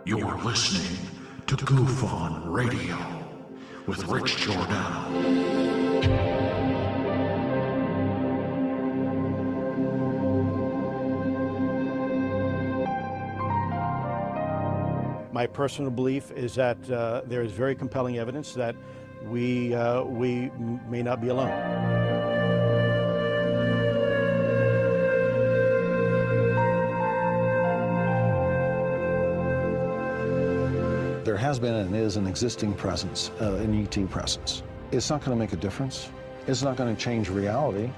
You're listening to Goof On Radio with Rich Giordano. My personal belief is that there is very compelling evidence that we may not be alone. There has been and is an existing presence, an ET presence. It's not going to make a difference. It's not going to change reality.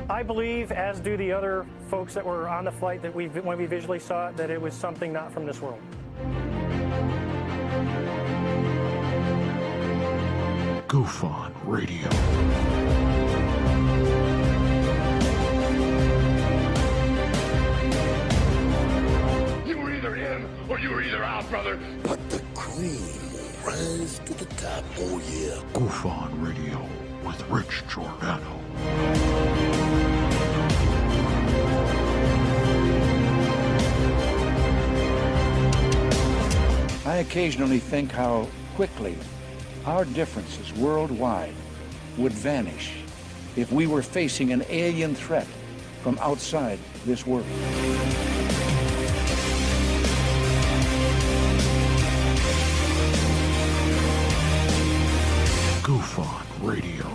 I believe, as do the other folks that were on the flight, that when we visually saw it, that it was something not from this world. Goof On Radio. You were either in or you were either out, brother. But the cream will rise to the top, oh yeah. Goof On Radio with Rich Giordano. I occasionally think how quickly our differences worldwide would vanish if we were facing an alien threat from outside this world. Goof On Radio.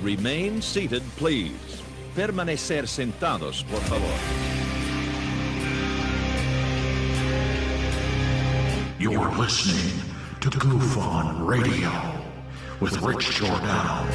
Remain seated, please. Permanecer sentados, por favor. You're listening to Goof On Radio with Rich Giordano.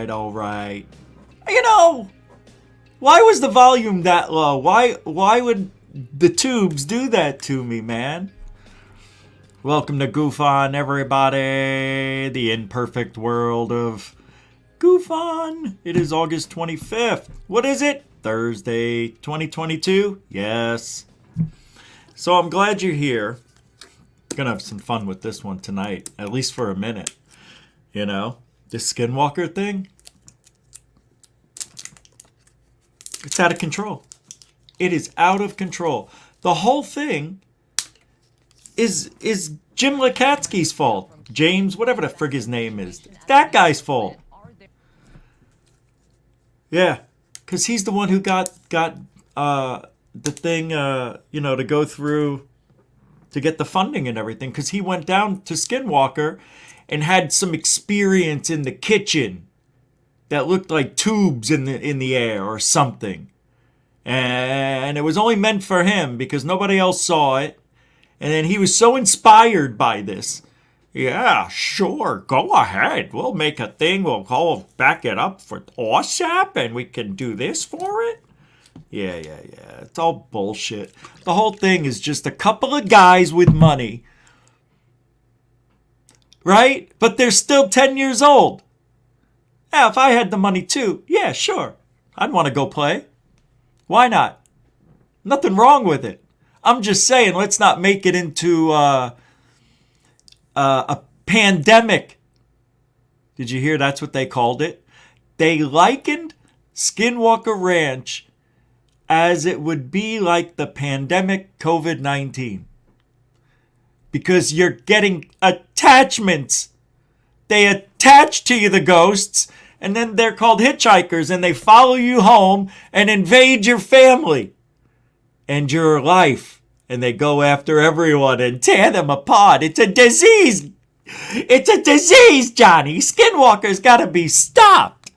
All right. You know, why was the volume that low? Why would the tubes do that to me, man? Welcome to Goof On, everybody. The imperfect world of Goof On. It is August 25th. What is it? Thursday, 2022? Yes. So I'm glad you're here. Gonna have some fun with this one tonight, at least for a minute. You know? This Skinwalker thing, it's out of control. It is out of control. The whole thing is Jim Lakatsky's fault. James, whatever the frig his name is. That guy's fault. Yeah, because he's the one who got the thing, to go through to get the funding and everything. Because he went down to Skinwalker and had some experience in the kitchen that looked like tubes in the air or something. And it was only meant for him because nobody else saw it. And then he was so inspired by this. Yeah, sure, go ahead. We'll make a thing. We'll back it up for OSAP and we can do this for it. Yeah. It's all bullshit. The whole thing is just a couple of guys with money. Right? But they're still 10 years old. Yeah, if I had the money too, yeah, sure. I'd want to go play. Why not? Nothing wrong with it. I'm just saying, let's not make it into a pandemic. Did you hear that's what they called it? They likened Skinwalker Ranch as it would be like the pandemic COVID-19. Because you're getting attachments. They attach to you, the ghosts, and then they're called hitchhikers, and they follow you home and invade your family and your life. And they go after everyone and tear them apart. It's a disease. It's a disease, Johnny. Skinwalker's got to be stopped.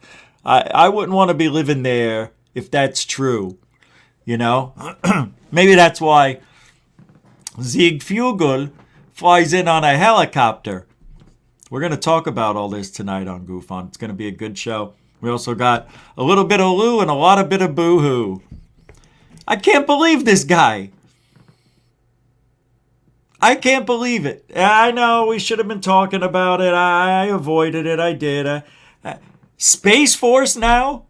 I wouldn't want to be living there if that's true. You know? Maybe that's why Ziegfugel flies in on a helicopter. We're going to talk about all this tonight on Goof On. It's going to be a good show. We also got a little bit of Lou and a lot of bit of boo-hoo. I can't believe this guy. I can't believe it. I know we should have been talking about it. I avoided it. I did. Space Force now?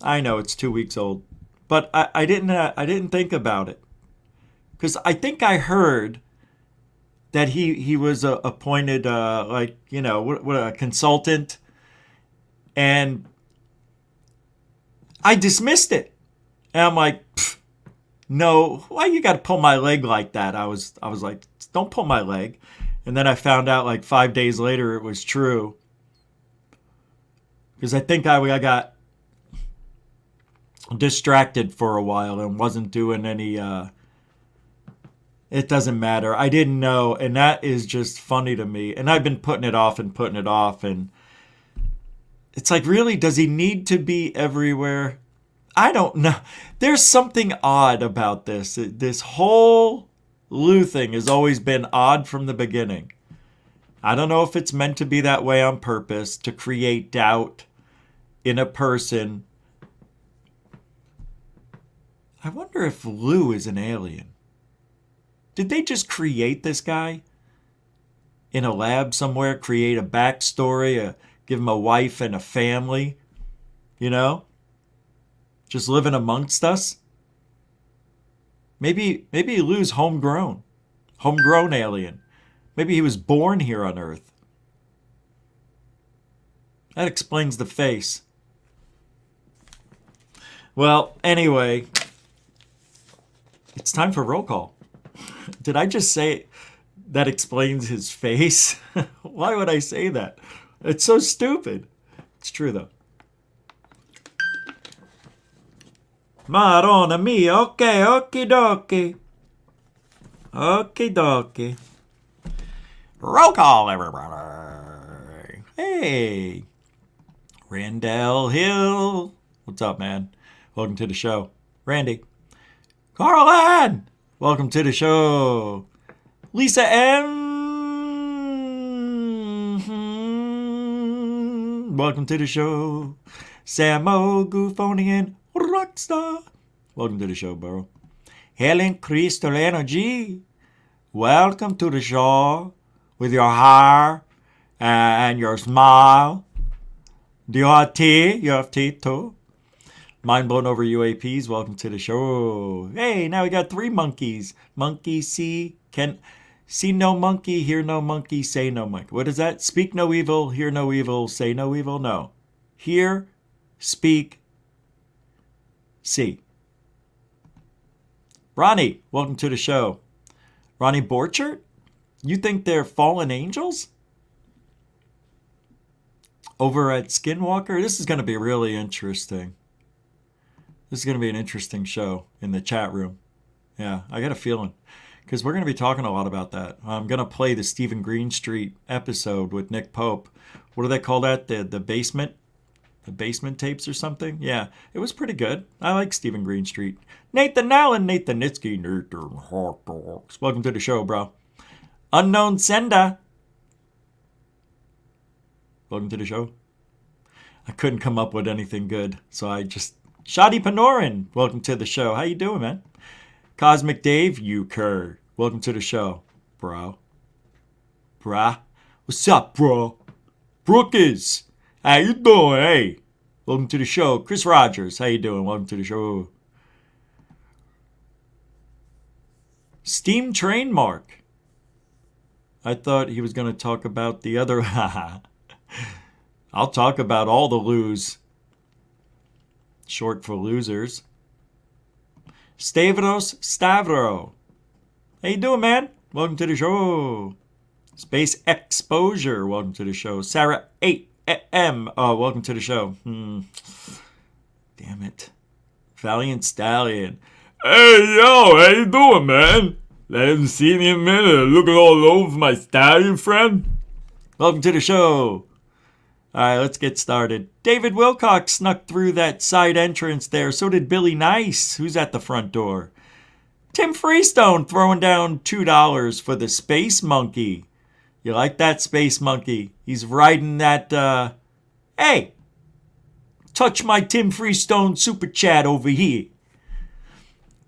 I know it's 2 weeks old, but I didn't think about it because I think I heard that he was appointed what a consultant, and I dismissed it. And I'm like, no, why you got to pull my leg like that? I was like, don't pull my leg. And then I found out like 5 days later it was true. Because I think I got distracted for a while and wasn't doing any, it doesn't matter. I didn't know. And that is just funny to me. And I've been putting it off. And it's like, really, does he need to be everywhere? I don't know. There's something odd about this. This whole Lou thing has always been odd from the beginning. I don't know if it's meant to be that way on purpose, to create doubt in a person. I wonder if Lou is an alien. Did they just create this guy in a lab somewhere, create a backstory, give him a wife and a family, you know? Just living amongst us? Maybe Lou's homegrown alien. Maybe he was born here on Earth. That explains the face. Well, anyway, it's time for roll call. Did I just say that explains his face? Why would I say that? It's so stupid. It's true, though. Madonna mia, okay, okie dokie. Okie dokie. Roll call, everybody. Hey. Randall Hill. What's up, man? Welcome to the show. Randy. Carlin. Welcome to the show. Lisa M. Welcome to the show. Samo Goofonian Rockstar. Welcome to the show, bro. Helen Crystal Energy. Welcome to the show. With your hair and your smile. Do you have tea? You have tea too? Mind blown over UAPs. Welcome to the show. Hey, now we got 3 monkeys. Monkey see, can see no monkey, hear no monkey, say no monkey. What is that? Speak no evil, hear no evil, say no evil? No. Hear, speak, see. Ronnie, welcome to the show. Ronnie Borchert? You think they're fallen angels? Over at Skinwalker? This is going to be really interesting. This is going to be an interesting show in the chat room. Yeah, I got a feeling. Because we're going to be talking a lot about that. I'm going to play the Stephen Greenstreet episode with Nick Pope. What do they call that? The basement? The basement tapes or something? Yeah, it was pretty good. I like Stephen Greenstreet. Nathan Allen, Nathan Nitsky, Nathan Hot Dogs. Welcome to the show, bro. Unknown Senda. Welcome to the show. I couldn't come up with anything good, so I just... Shadi Panorin, welcome to the show. How you doing, man? Cosmic Dave, you cur. Welcome to the show, bro. Bruh. What's up, bro? Brookes. How you doing? Hey. Welcome to the show. Chris Rogers, how you doing? Welcome to the show. Steam Train Mark. I thought he was going to talk about the other... I'll talk about all the Lous. Short for losers. Stavros Stavro. How you doing, man? Welcome to the show. Space Exposure. Welcome to the show. Sarah 8M. Oh, welcome to the show. Damn it. Valiant Stallion. Hey, yo, how you doing, man? I haven't seen you in a minute. Looking all over my stallion, friend. Welcome to the show. All right, let's get started. David Wilcox snuck through that side entrance there. So did Billy Nice, who's at the front door. Tim Freestone throwing down $2 for the Space Monkey. You like that Space Monkey? He's riding that, hey, touch my Tim Freestone super chat over here.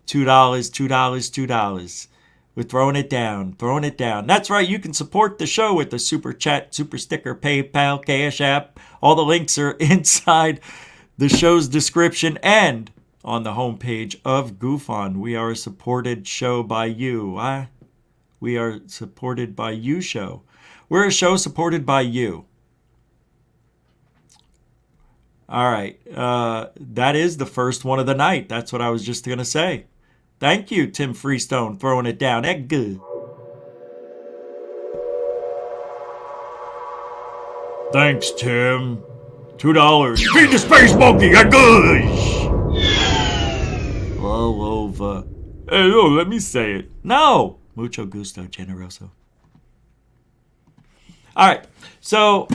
$2, $2. We're throwing it down. That's right, you can support the show with the super chat, super sticker, PayPal, Cash App. All the links are inside the show's description and on the homepage of GoofOn. We are a supported show by you. We are supported by you show. We're a show supported by you. All right. That is the first one of the night. That's what I was just going to say. Thank you, Tim Freestone, throwing it down. That good. Thanks, Tim. $2. Feed the Space Monkey. That good. All over. Hey, no, let me say it. No. Mucho gusto, generoso. All right. So,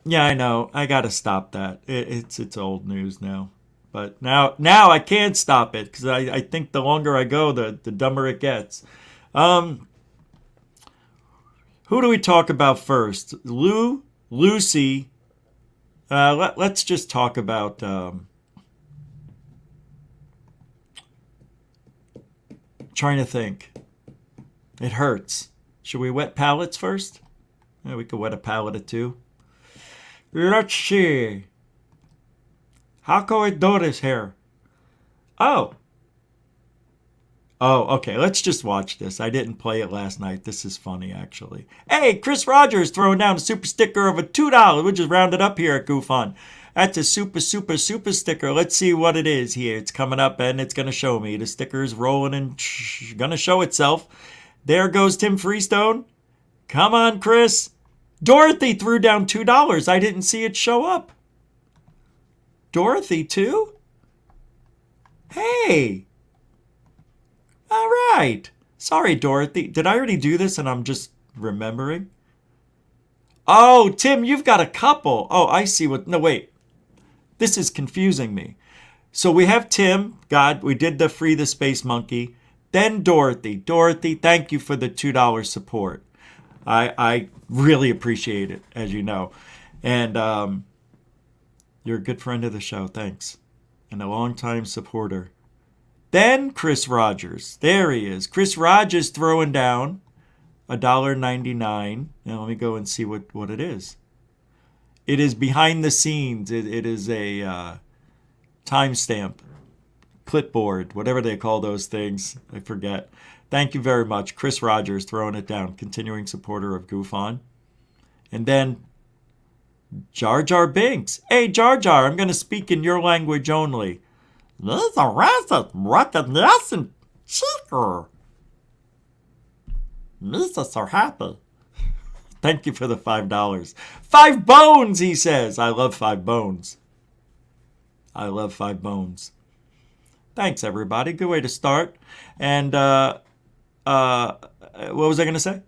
yeah, I know. I got to stop that. It's old news now. But now I can't stop it because I think the longer I go, the dumber it gets. Who do we talk about first? Lucy. Let's just talk about trying to think. It hurts. Should we wet pallets first? Yeah, we could wet a pallet or two. Let's see. How can we do this here? Oh, okay. Let's just watch this. I didn't play it last night. This is funny, actually. Hey, Chris Rogers throwing down a super sticker of a $2. We'll just round it up here at GoofOn. That's a super sticker. Let's see what it is here. It's coming up and it's going to show me. The sticker's rolling and going to show itself. There goes Tim Freestone. Come on, Chris. Dorothy threw down $2. I didn't see it show up. Dorothy, too? Hey. All right. Sorry, Dorothy. Did I already do this and I'm just remembering? Oh, Tim, you've got a couple. Oh, I see what... No, wait. This is confusing me. So we have Tim. God, we did the Free the Space Monkey. Then Dorothy. Dorothy, thank you for the $2 support. I really appreciate it, as you know. And you're a good friend of the show. Thanks. And a longtime supporter. Then Chris Rogers. There he is. Chris Rogers throwing down $1.99. Now let me go and see what it is. It is behind the scenes. It is a timestamp, clipboard, whatever they call those things. I forget. Thank you very much. Chris Rogers throwing it down. Continuing supporter of GoofOn. And then Jar Jar Binks. Hey, Jar Jar, I'm going to speak in your language only. This a racist recognition seeker. Misa so happy. Thank you for the $5. 5 bones, he says. I love 5 bones. I love 5 bones. Thanks, everybody. Good way to start. And what was I going to say?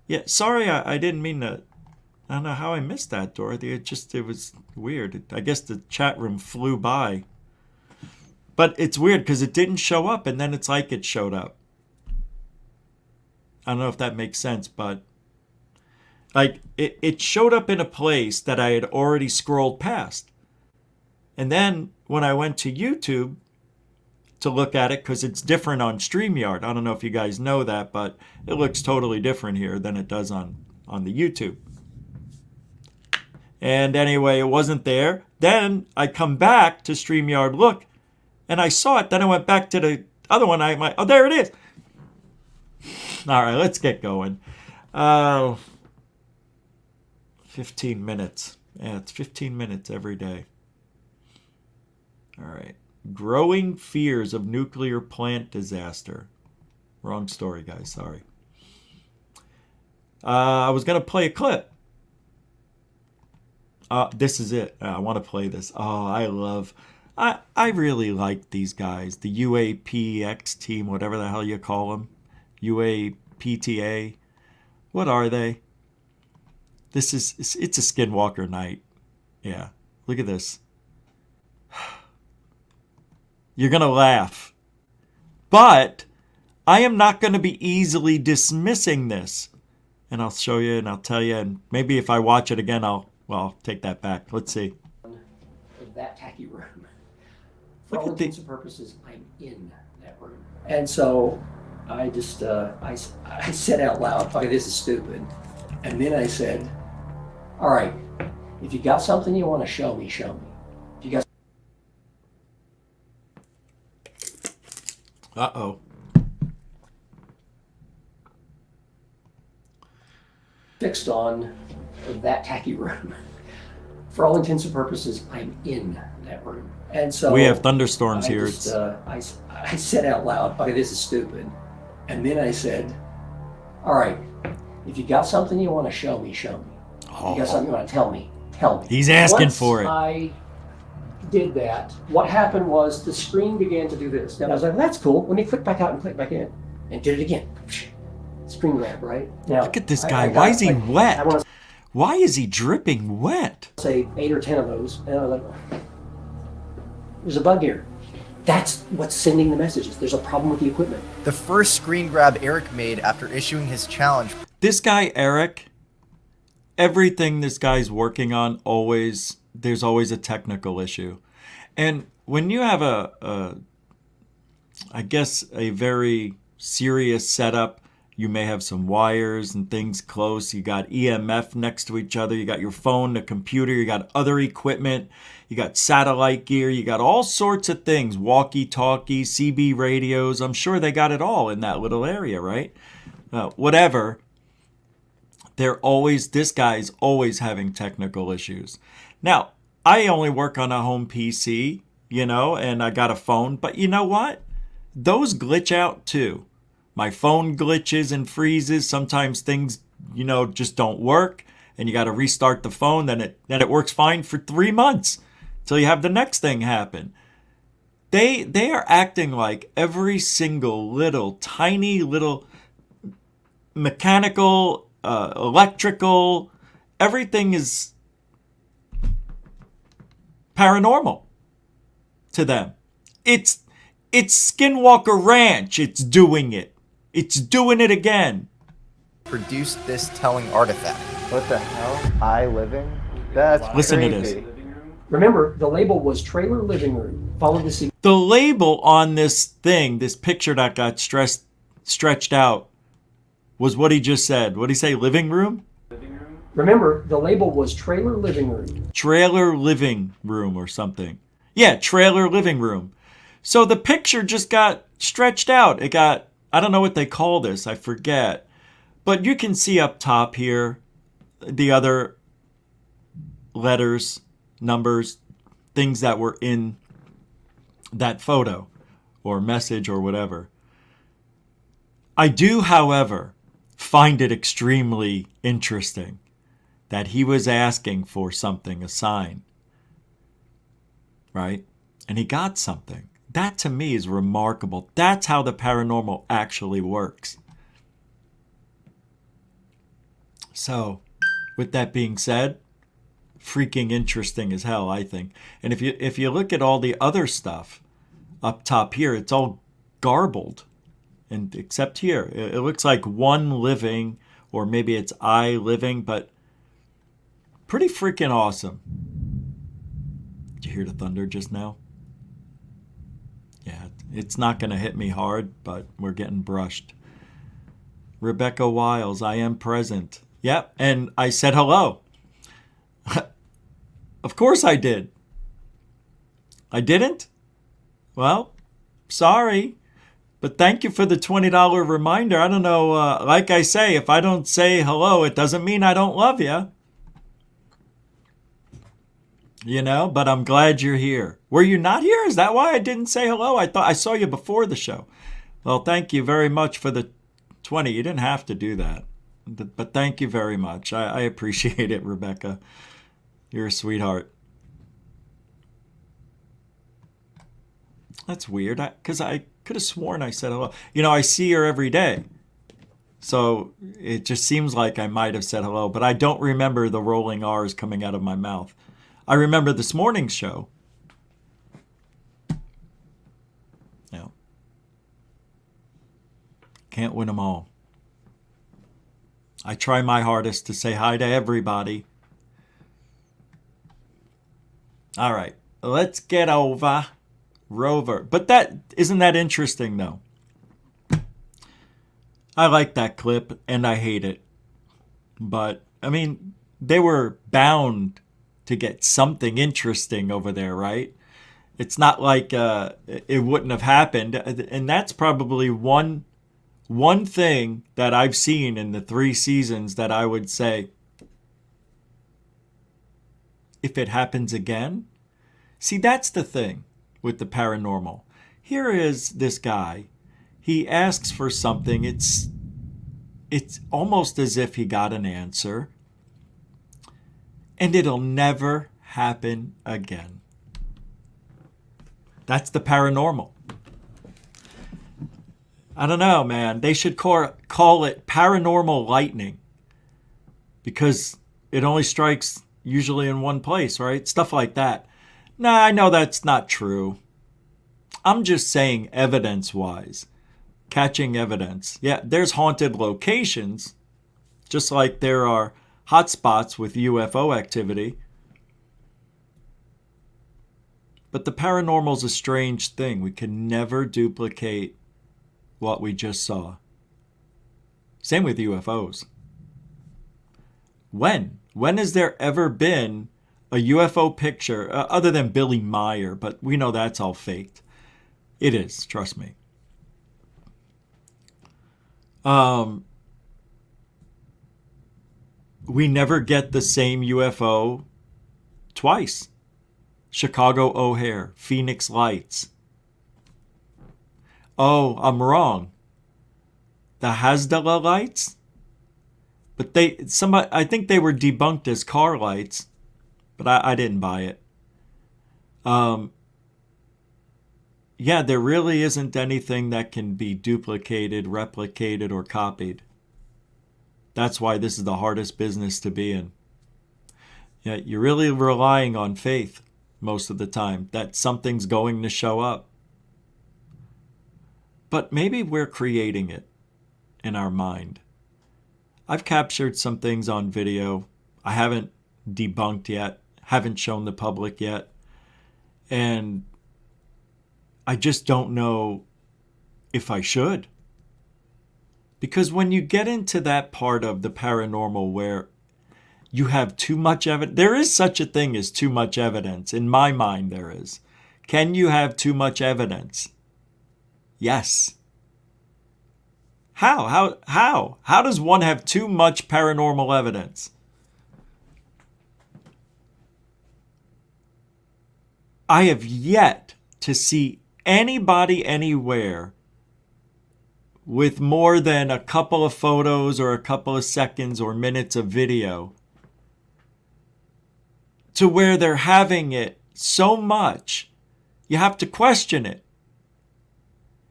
Yeah, sorry, I didn't mean to. I don't know how I missed that, Dorothy. It was weird. I guess the chat room flew by. But it's weird because it didn't show up, and then it's like it showed up. I don't know if that makes sense, but like it showed up in a place that I had already scrolled past. And then when I went to YouTube to look at it, because it's different on StreamYard. I don't know if you guys know that, but it looks totally different here than it does on the YouTube. And anyway, it wasn't there. Then I come back to StreamYard, look, and I saw it. Then I went back to the other one. Oh, there it is. All right, let's get going. 15 minutes. Yeah, it's 15 minutes every day. All right. Growing fears of nuclear plant disaster. Wrong story, guys. Sorry. I was going to play a clip. This is it. I want to play this. Oh, I really like these guys. The UAPX team, whatever the hell you call them. UAPTA. What are they? It's a Skinwalker night. Yeah. Look at this. You're going to laugh. But I am not going to be easily dismissing this. And I'll show you and I'll tell you. And maybe if I watch it again, I'll take that back. Let's see. That tacky room. For Look all at intents and purposes, I'm in that room. And so I just, I said out loud, okay, this is stupid. And then I said, all right, if you got something you want to show me, show me. If you got Uh-oh. fixed on that tacky room. For all intents and purposes, I'm in that room. And so We have thunderstorms I here. just, I said out loud, okay, this is stupid. And then I said, all right, if you got something you want to show me, show me. If you got something you want to tell me, tell me. He's asking Once for it. I did that, what happened was the screen began to do this. And I was like, that's cool. Let me click back out and click back in. And did it again. Screen grab, right? Now, Look at this I guy. got, Why is he like, wet? I want Why is he dripping wet? to say 8 or 10 of those. And I was like, there's a bug here. That's what's sending the messages. There's a problem with the equipment. The first screen grab Eric made after issuing his challenge. This guy, Eric, everything this guy's working on, there's always a technical issue. And when you have I guess, a very serious setup, you may have some wires and things close. You got EMF next to each other. You got your phone, the computer. You got other equipment. You got satellite gear. You got all sorts of things. Walkie-talkies, CB radios. I'm sure they got it all in that little area, right? Whatever. This guy's always having technical issues. Now, I only work on a home PC, and I got a phone. But you know what? Those glitch out too. My phone glitches and freezes. Sometimes things, just don't work, and you got to restart the phone. Then it works fine for 3 months till you have the next thing happen. They are acting like every single tiny little mechanical, electrical, everything is paranormal to them. It's Skinwalker Ranch. It's doing it. It's doing it again. Produced this telling artifact. What the hell? I living? That's Listen crazy. to this. Remember, the label was trailer living room. Follow the sequence. The label on this thing, this picture that got stretched out, was what he just said. What did he say? Living room? Remember, the label was trailer living room. Trailer living room or something. Yeah, trailer living room. So the picture just got stretched out. It got, I don't know what they call this. I forget. But you can see up top here the other letters, numbers, things that were in that photo or message or whatever. I do, however, find it extremely interesting that he was asking for something, a sign, right? And he got something. That to me is remarkable. That's how the paranormal actually works. So, with that being said, freaking interesting as hell, I think. And if you look at all the other stuff up top here, it's all garbled. And except here, it looks like one living, or maybe it's I living, but pretty freaking awesome. Did you hear the thunder just now? Yeah, it's not going to hit me hard, but we're getting brushed. Rebecca Wiles, I am present. Yep, and I said hello. Of course I did. I didn't? Well, sorry. But thank you for the $20 reminder. I don't know, like I say, if I don't say hello, it doesn't mean I don't love you. But I'm glad you're here. Were you not here? Is that why I didn't say hello? I thought I saw you before the show. Well, thank you very much for the 20. You didn't have to do that. But thank you very much. I appreciate it, Rebecca. You're a sweetheart. That's weird, because I could have sworn I said hello. I see her every day. So it just seems like I might have said hello, but I don't remember the rolling R's coming out of my mouth. I remember this morning's show. Yeah. Can't win them all. I try my hardest to say hi to everybody. All right, let's get over Rover. But isn't that interesting, though? I like that clip, and I hate it. But, I mean, they were bound to get something interesting over there, right? It's not like it wouldn't have happened. And that's probably one thing that I've seen in the 3 seasons that I would say, if it happens again. See, that's the thing with the paranormal. Here is this guy. He asks for something. It's almost as if he got an answer. And it'll never happen again. That's the paranormal. I don't know, man. They should call it paranormal lightning. Because it only strikes usually in one place, right? Stuff like that. Nah, I know that's not true. I'm just saying evidence-wise. Catching evidence. Yeah, there's haunted locations. Just like there are hotspots with UFO activity. But the paranormal's a strange thing. We can never duplicate what we just saw. Same with UFOs. When has there ever been a UFO picture, other than Billy Meyer, but we know that's all faked. It is, trust me. We never get the same UFO twice. Chicago O'Hare, Phoenix Lights. Oh, I'm wrong. The Hasdala lights? But I think they were debunked as car lights, but I didn't buy it. Yeah, there really isn't anything that can be duplicated, replicated, or copied. That's why this is the hardest business to be in. Yeah, you're really relying on faith most of the time that something's going to show up. But maybe we're creating it in our mind. I've captured some things on video. I haven't debunked yet, haven't shown the public yet. And I just don't know if I should. Because when you get into that part of the paranormal where you have too much evidence, there is such a thing as too much evidence. In my mind, there is. Can you have too much evidence? Yes. How? How does one have too much paranormal evidence? I have yet to see anybody anywhere with more than a couple of photos or a couple of seconds or minutes of video to where they're having it so much you have to question it.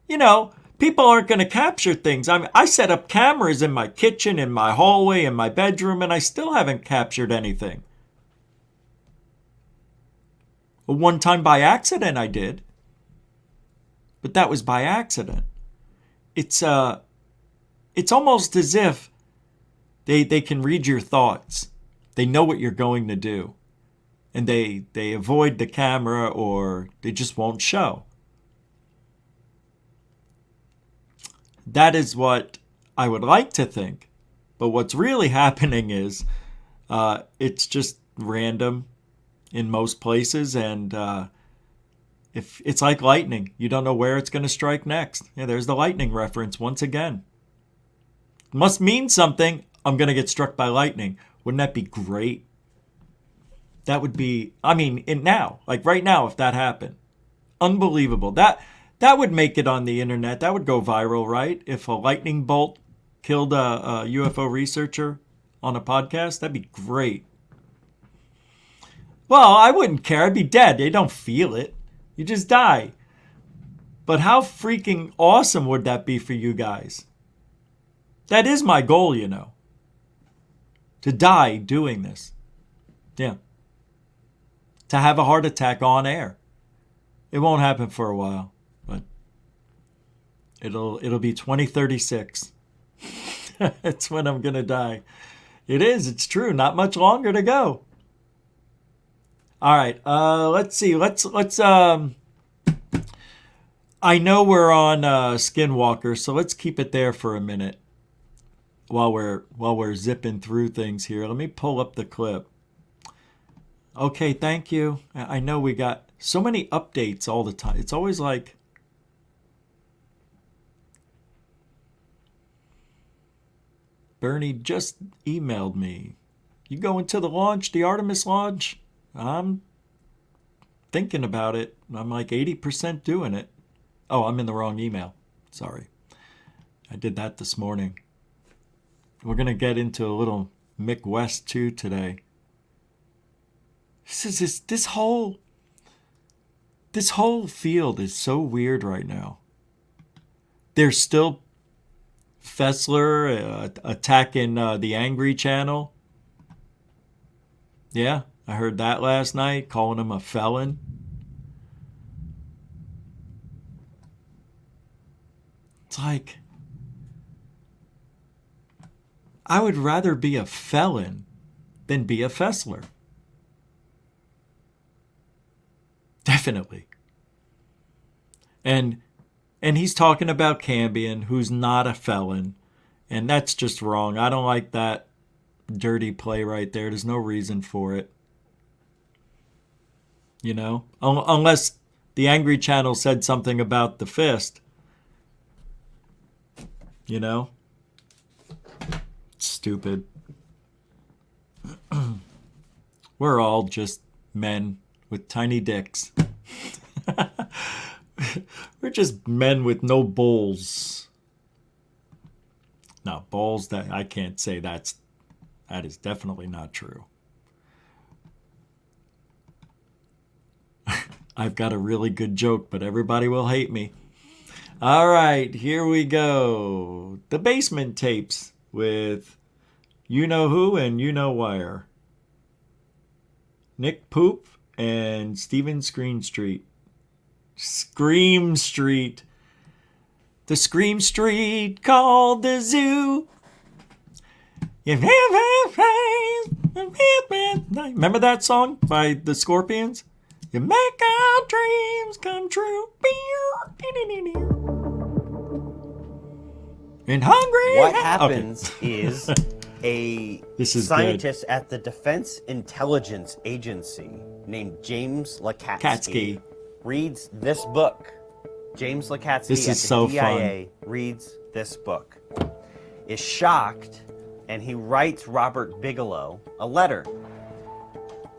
You know, people aren't going to capture things. I set up cameras in my kitchen, in my hallway, in my bedroom, and I still haven't captured anything. One time by accident I did. But that was by accident. It's almost as if they can read your thoughts. They know what you're going to do. And they avoid the camera or they just won't show. That is what I would like to think. But what's really happening is it's just random in most places, and if it's like lightning, you don't know where it's going to strike next. Yeah, there's the lightning reference once again. It must mean something. I'm going to get struck by lightning. Wouldn't that be great? That would be, now, like right now, if that happened, unbelievable. That would make it on the internet. That would go viral, right? If a lightning bolt killed a UFO researcher on a podcast, that'd be great. Well, I wouldn't care. I'd be dead. They don't feel it. You just die. But how freaking awesome would that be for you guys? That is my goal, you know. To die doing this. Yeah. To have a heart attack on air. It won't happen for a while. But It'll be 2036. That's when I'm gonna die. It is. It's true. Not much longer to go. All right. Let's see. Let's. I know we're on Skinwalker, so let's keep it there for a minute while we're zipping through things here. Let me pull up the clip. Okay, thank you. I know we got so many updates all the time. It's always like, Bernie just emailed me. You going to the launch, the Artemis launch? I'm thinking about it. I'm like 80% doing it. Oh, I'm in the wrong email. Sorry. I did that this morning. We're going to get into a little Mick West too today. This whole field is so weird right now. There's still Fessler attacking the Angry Channel. Yeah, I heard that last night, calling him a felon. It's like, I would rather be a felon than be a Fessler. Definitely. And he's talking about Cambion, who's not a felon. And that's just wrong. I don't like that dirty play right there. There's no reason for it. You know? Unless the Angry Channel said something about the fist. You know? It's stupid. We're all just men with tiny dicks. We're just men with no balls. No, balls, that I can't say that is definitely not true. I've got a really good joke, but everybody will hate me. All right, here we go. The Basement Tapes with You Know Who and You Know Wire. Nick Poop and Stephen Scream Street. The Scream Street called the zoo. Remember that song by the Scorpions? You make our dreams come true. And hungry. What happens is This is scientist at the Defense Intelligence Agency named James Lakatsky reads this book. James Lakatsky This at is the so DIA reads this book, is shocked, and he writes Robert Bigelow a letter.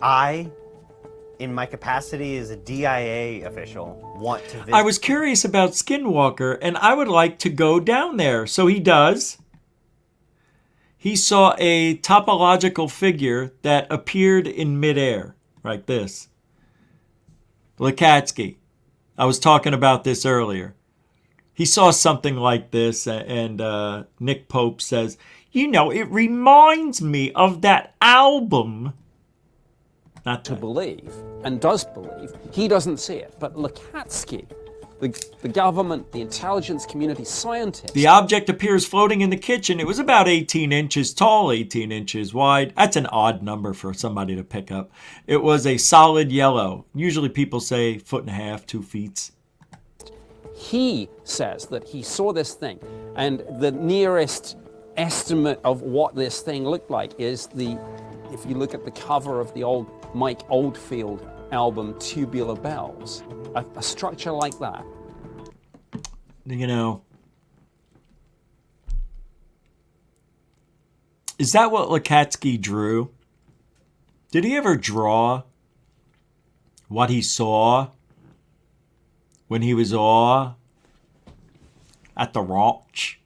I, in my capacity as a DIA official, want to visit. I was curious about Skinwalker, and I would like to go down there. So he does. He saw a topological figure that appeared in midair, like this. Lakatsky. I was talking about this earlier. He saw something like this, and Nick Pope says, you know, it reminds me of that album. Not to believe, and does believe, he doesn't see it. But Lakatsky, the government, the intelligence community, scientists. The object appears floating in the kitchen. It was about 18 inches tall, 18 inches wide. That's an odd number for somebody to pick up. It was a solid yellow. Usually people say 1.5 feet, 2 feet. He says that he saw this thing, and the nearest estimate of what this thing looked like is if you look at the cover of the old Mike Oldfield album, Tubular Bells, a structure like that. You know, is that what Lakatsky drew? Did he ever draw what he saw when he was at the ranch?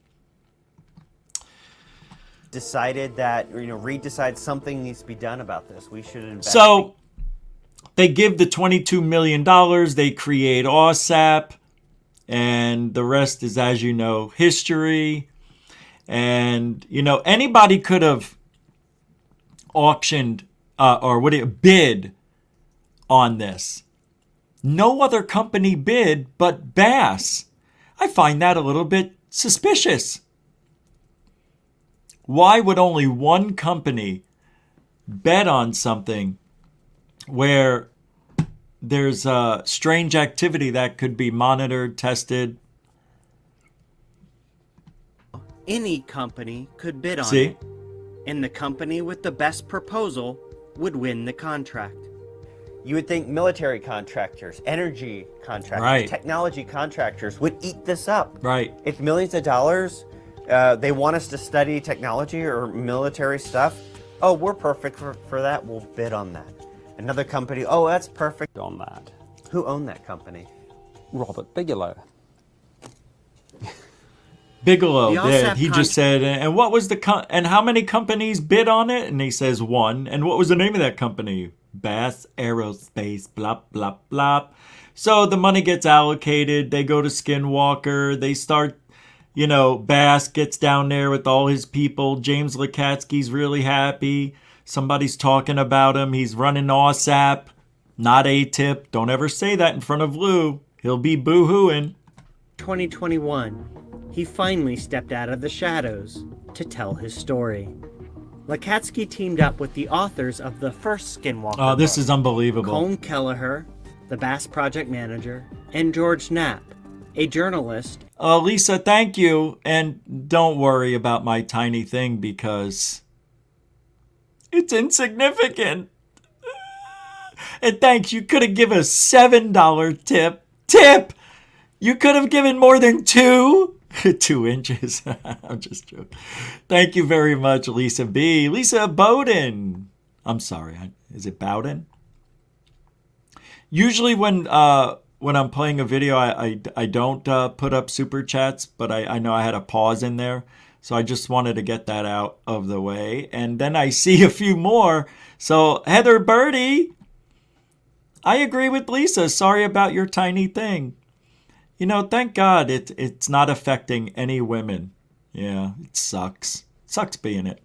Decided that, Reed decides something needs to be done about this. We should invest. So they give the $22 million. They create OSAP. And the rest is, as you know, history. And, anybody could have auctioned bid on this. No other company bid but Bass. I find that a little bit suspicious. Why would only one company bet on something where there's strange activity that could be monitored, tested? Any company could bid on See? it, and the company with the best proposal would win the contract. You would think military contractors, energy contractors, Right. technology contractors would eat this up. Right. It's millions of dollars. They want us to study technology or military stuff. Oh, we're perfect for that. We'll bid on that. Another company, oh, that's perfect. On that. Who owned that company? Robert Bigelow. Bigelow The did. OSAP He just said, and what was the and how many companies bid on it? And he says one. And what was the name of that company? Bass Aerospace, blah, blah, blah. So the money gets allocated. They go to Skinwalker. They start, you know, Bass gets down there with all his people. James Lukatsky's really happy. Somebody's talking about him. He's running OSAP. Not A-tip. Don't ever say that in front of Lou. He'll be boo-hooing. 2021, he finally stepped out of the shadows to tell his story. Lukatsky teamed up with the authors of the first Skinwalker Oh, this book, is unbelievable. Colm Kelleher, the Bass Project manager, and George Knapp, a journalist. Lisa, thank you. And don't worry about my tiny thing because it's insignificant. And thanks, you could have given a $7 tip. Tip! You could have given more than 2. 2 inches. I'm just joking. Thank you very much, Lisa B. Lisa Bowden. I'm sorry. Is it Bowden? Usually when I'm playing a video, I don't put up super chats, but I know I had a pause in there. So I just wanted to get that out of the way. And then I see a few more. So Heather Birdie, I agree with Lisa. Sorry about your tiny thing. You know, thank God it's not affecting any women. Yeah, it sucks. Sucks being it.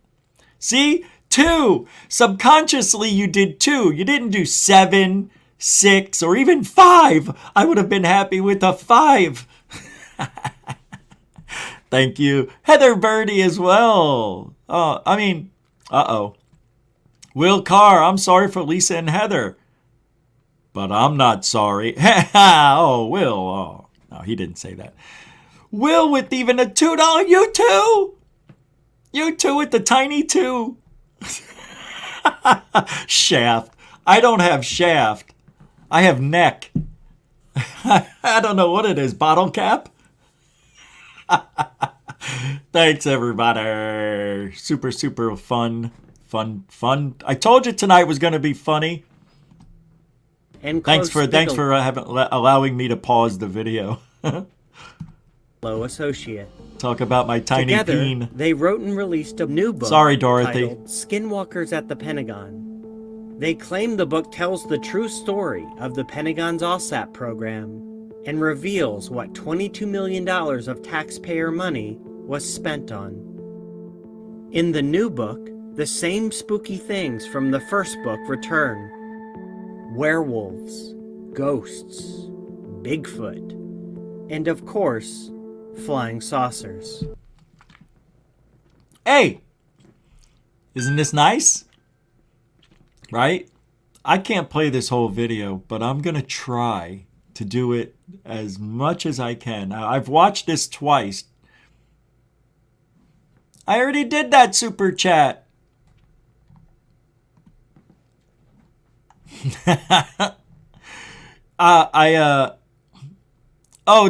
See? 2. Subconsciously, you did 2. You didn't do 7, 6, or even 5. I would have been happy with a 5. Thank you. Heather Birdie as well. Uh-oh. Will Carr, I'm sorry for Lisa and Heather. But I'm not sorry. Oh, Will. Oh. No, he didn't say that. Will with even a $2. You too? You too with the tiny 2. Shaft. I don't have shaft. I have neck. I don't know what it is. Bottle cap? Thanks, everybody. Super, super fun. I told you tonight was going to be funny. And thanks for allowing me to pause the video. Low associate. Talk about my tiny Together, peen. They wrote and released a new book. Sorry, Dorothy. Titled Skinwalkers at the Pentagon. They claim the book tells the true story of the Pentagon's OSAP program and reveals what $22 million of taxpayer money was spent on. In the new book, the same spooky things from the first book return. Werewolves, ghosts, Bigfoot, and of course, flying saucers. Hey! Isn't this nice? Right? I can't play this whole video, but I'm going to try to do it as much as I can. I've watched this twice. I already did that super chat. Oh,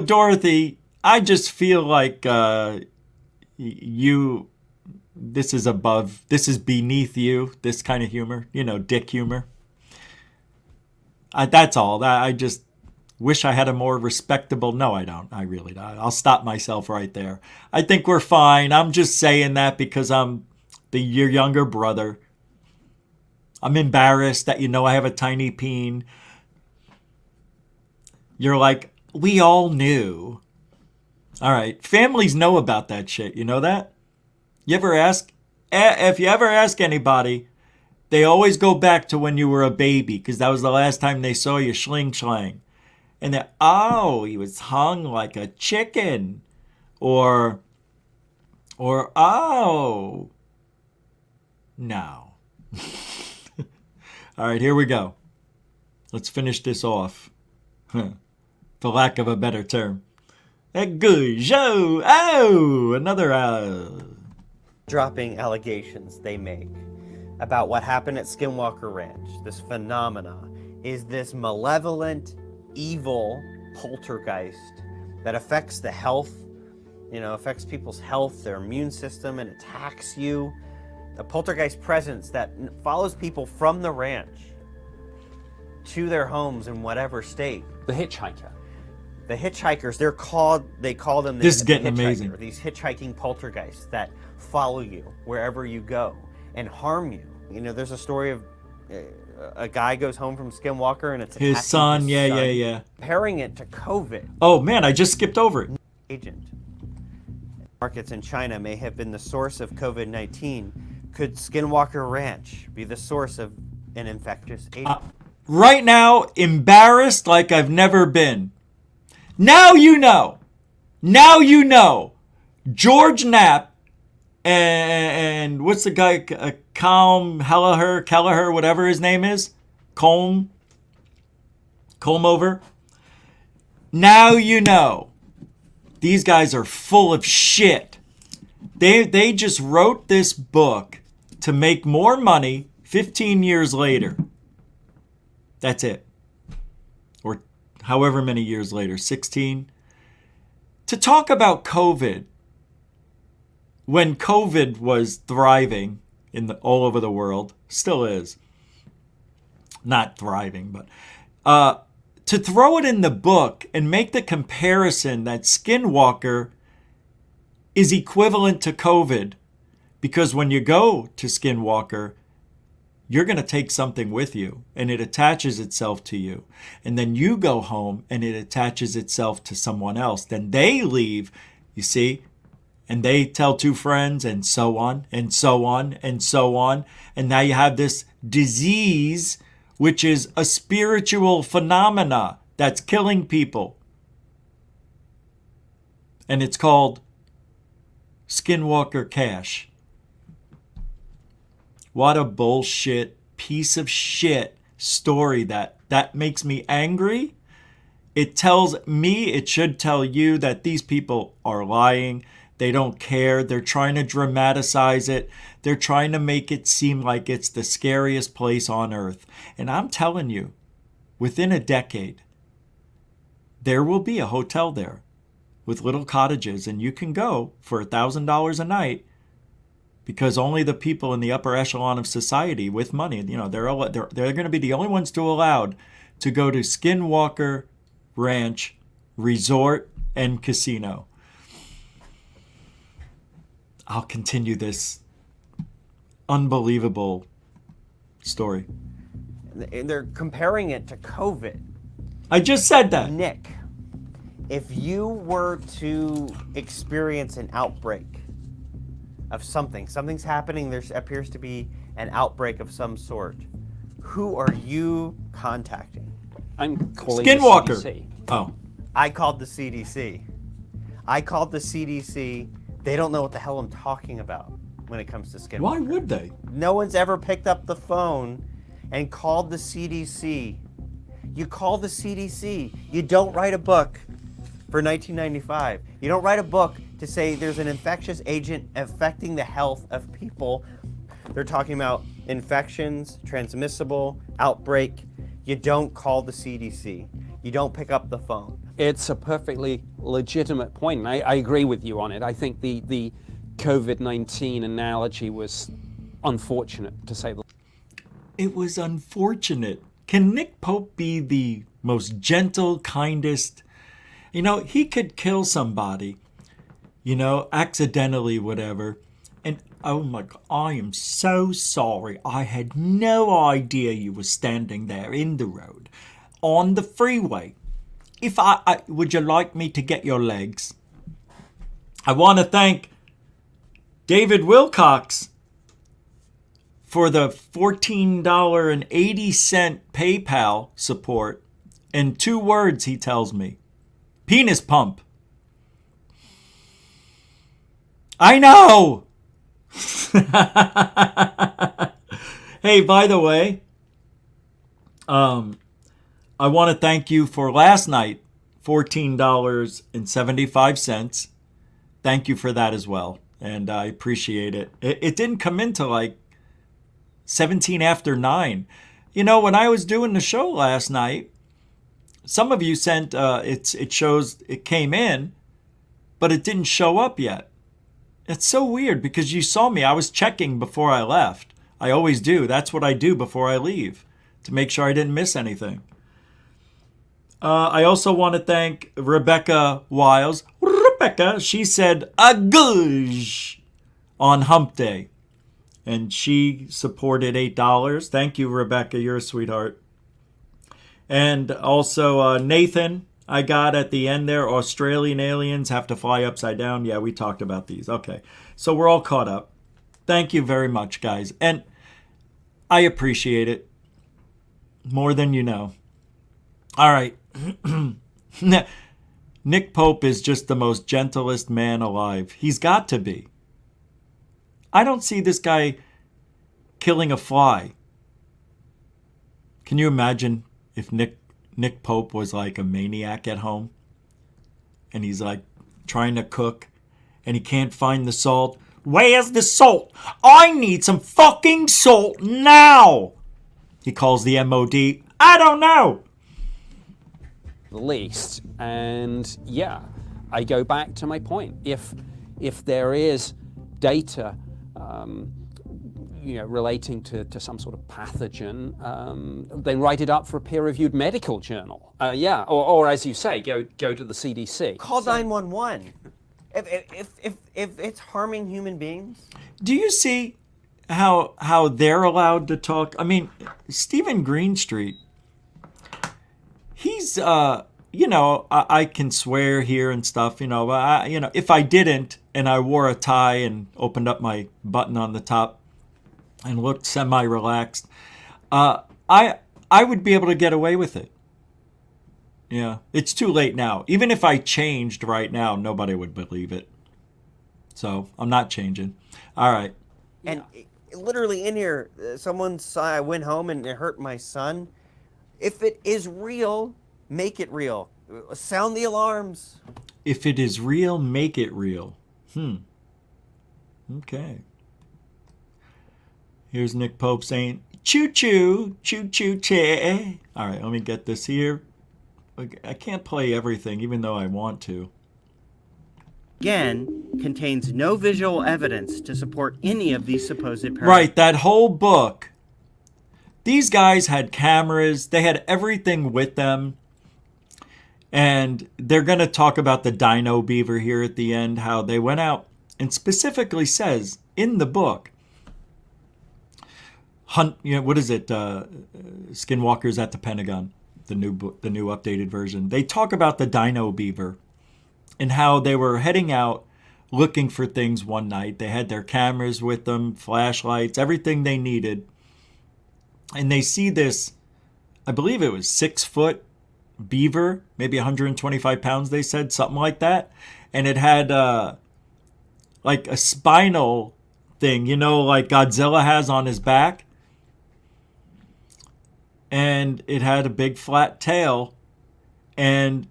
Dorothy, I just feel like this is beneath you, this kind of humor, dick humor. That's all. I just wish I had a more respectable, no, I don't. I really don't. I'll stop myself right there. I think we're fine. I'm just saying that because I'm your younger brother. I'm embarrassed that I have a tiny peen. You're like, we all knew. All right. Families know about that shit. You know that? You ever ask? If you ever ask anybody, they always go back to when you were a baby because that was the last time they saw you schling schlang. And then, oh, he was hung like a chicken. Or oh, no. All right, here we go. Let's finish this off. For lack of a better term. Another dropping allegations they make about what happened at Skinwalker Ranch. This phenomena is this malevolent, evil poltergeist that affects the health, affects people's health, their immune system, and attacks you. A poltergeist presence that follows people from the ranch to their homes in whatever state. The hitchhiker. The hitchhikers, they call them this is getting amazing. These hitchhiking poltergeists that follow you wherever you go and harm you. There's a story of a guy goes home from Skinwalker and it's his son. Yeah. Comparing it to COVID. Oh man, I just skipped over it. Agent. Markets in China may have been the source of COVID-19. Could Skinwalker Ranch be the source of an infectious agent? Right now, embarrassed like I've never been. Now you know. George Knapp and what's the guy? Kelleher, whatever his name is. Colmover. Now you know. These guys are full of shit. They just wrote this book to make more money 15 years later. That's it. Or however many years later, 16. To talk about COVID when COVID was thriving all over the world, still is. Not thriving, but to throw it in the book and make the comparison that Skinwalker is equivalent to COVID, because when you go to Skinwalker, you're going to take something with you and it attaches itself to you. And then you go home and it attaches itself to someone else. Then they leave, you see, and they tell two friends and so on and so on and so on. And now you have this disease, which is a spiritual phenomena that's killing people. And it's called Skinwalker Cash. What a bullshit piece of shit story that makes me angry. It tells me, it should tell you that these people are lying. They don't care. They're trying to dramatize it. They're trying to make it seem like it's the scariest place on earth. And I'm telling you, within a decade, there will be a hotel there with little cottages, and you can go for $1,000 a night. Because only the people in the upper echelon of society with money, they're going to be the only ones allowed to go to Skinwalker Ranch Resort and Casino. I'll continue this unbelievable story. They're comparing it to COVID. I just said that. Nick, if you were to experience an outbreak of something's happening, there appears to be an outbreak of some sort, who are you contacting? I'm calling Skinwalker. the CDC. Oh. I called the CDC. They don't know what the hell I'm talking about when it comes to Skinwalker. Why would they? No one's ever picked up the phone and called the CDC. You call the CDC. You don't write a book for 1995. You don't write a book to say there's an infectious agent affecting the health of people. They're talking about infections, transmissible, outbreak. You don't call the CDC. You don't pick up the phone. It's a perfectly legitimate point, and I agree with you on it. I think the COVID-19 analogy was unfortunate, to say the least. It was unfortunate. Can Nick Pope be the most gentle, kindest? He could kill somebody, accidentally, whatever. And oh my God, I am so sorry. I had no idea you were standing there in the road, on the freeway. If I would you like me to get your legs? I want to thank David Wilcox for the $14.80 PayPal support. In 2 words, he tells me. Penis pump. I know! Hey, by the way, I want to thank you for last night, $14.75. Thank you for that as well, and I appreciate it. It didn't come into like 17 after 9. You know, when I was doing the show last night, some of you sent, it shows it came in, but it didn't show up yet. It's so weird because you saw me. I was checking before I left. I always do. That's what I do before I leave, to make sure I didn't miss anything. I also want to thank Rebecca Wiles. Rebecca, she said a goosh on Hump Day. And she supported $8. Thank you, Rebecca. You're a sweetheart. And also Nathan, I got at the end there, Australian aliens have to fly upside down. Yeah, we talked about these. Okay, so we're all caught up. Thank you very much, guys. And I appreciate it more than you know. All right. Nick Pope is just the most gentlest man alive. He's got to be. I don't see this guy killing a fly. Can you imagine if Nick Pope was like a maniac at home? And he's like trying to cook and he can't find the salt. Where's the salt? I need some fucking salt now. He calls the MOD. I don't know. The least. And yeah, I go back to my point. If there is data relating to some sort of pathogen, then write it up for a peer-reviewed medical journal. Or as you say, go to the CDC. Call 911. If it's harming human beings. Do you see how they're allowed to talk? I mean, Stephen Greenstreet, he's I can swear here and stuff, if I didn't and I wore a tie and opened up my button on the top and looked semi-relaxed, I would be able to get away with it. Yeah, it's too late now. Even if I changed right now, nobody would believe it. So I'm not changing. All right. And literally in here, someone saw I went home and it hurt my son. If it is real, make it real. Sound the alarms. If it is real, make it real. Okay. Here's Nick Pope saying, choo-choo, choo-choo, chair. All right, let me get this here. I can't play everything, even though I want to. Again, contains no visual evidence to support any of these supposed paranormal. Right, that whole book. These guys had cameras. They had everything with them. And they're going to talk about the Dino beaver here at the end, how they went out and specifically says in the book, what is it? Skinwalkers at the Pentagon, the new updated version. They talk about the Dino beaver and how they were heading out looking for things one night. They had their cameras with them, flashlights, everything they needed. And they see this, I believe it was 6-foot beaver, maybe 125 pounds, they said, something like that. And it had like a spinal thing, like Godzilla has on his back. And it had a big flat tail, and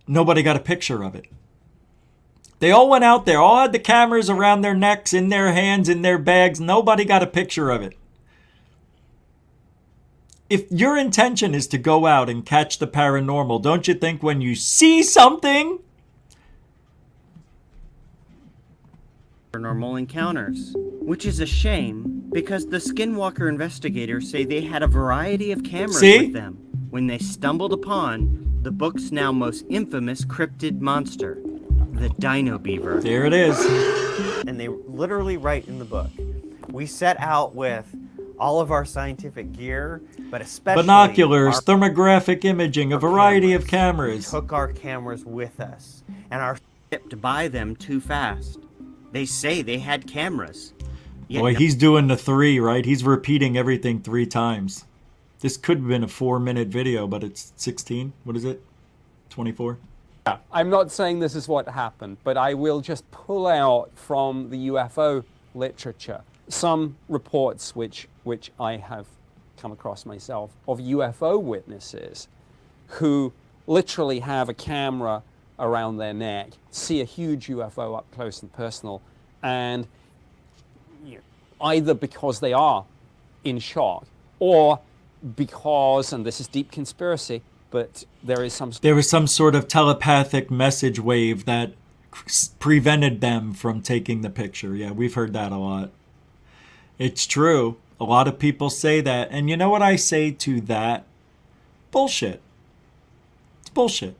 nobody got a picture of it. They all went out there, all had the cameras around their necks, in their hands, in their bags. Nobody got a picture of it. If your intention is to go out and catch the paranormal, don't you think when you see something? Paranormal encounters, which is a shame because the Skinwalker investigators say they had a variety of cameras with them when they stumbled upon the book's now most infamous cryptid monster, the Dino beaver. There it is. And they literally write in the book, we set out with all of our scientific gear, but especially binoculars, thermographic imaging, a variety of cameras. We took our cameras with us, and our shipped by them too fast. They say they had cameras. Boy, he's doing the 3, right? He's repeating everything 3 times. This could have been a 4-minute video, but it's 16. What is it? 24? Yeah, I'm not saying this is what happened, but I will just pull out from the UFO literature some reports which I have come across myself of UFO witnesses who literally have a camera around their neck, see a huge UFO up close and personal, and either because they are in shock or because, and this is deep conspiracy, but there was some sort of telepathic message wave that prevented them from taking the picture. Yeah, we've heard that a lot. It's true. A lot of people say that. And you know what I say to that? Bullshit. It's bullshit.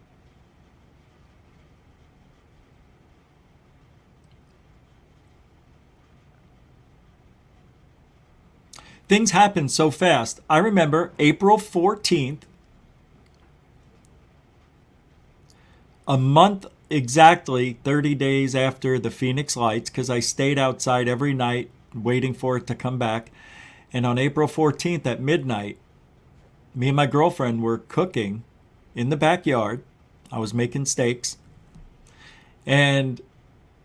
Things happen so fast. I remember April 14th, a month exactly, 30 days after the Phoenix Lights, because I stayed outside every night waiting for it to come back. And on April 14th at midnight, me and my girlfriend were cooking in the backyard. I was making steaks. And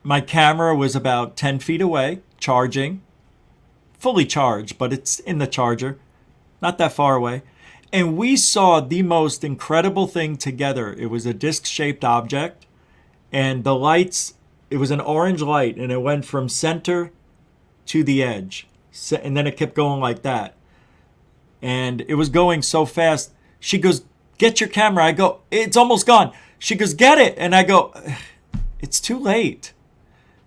my camera was about 10 feet away, charging. Fully charged, but it's in the charger. Not that far away. And we saw the most incredible thing together. It was a disc-shaped object. And the lights, it was an orange light. And it went from center to the edge. And then it kept going like that. And it was going so fast. She goes, "Get your camera." I go, "It's almost gone." She goes, "Get it." And I go, "It's too late."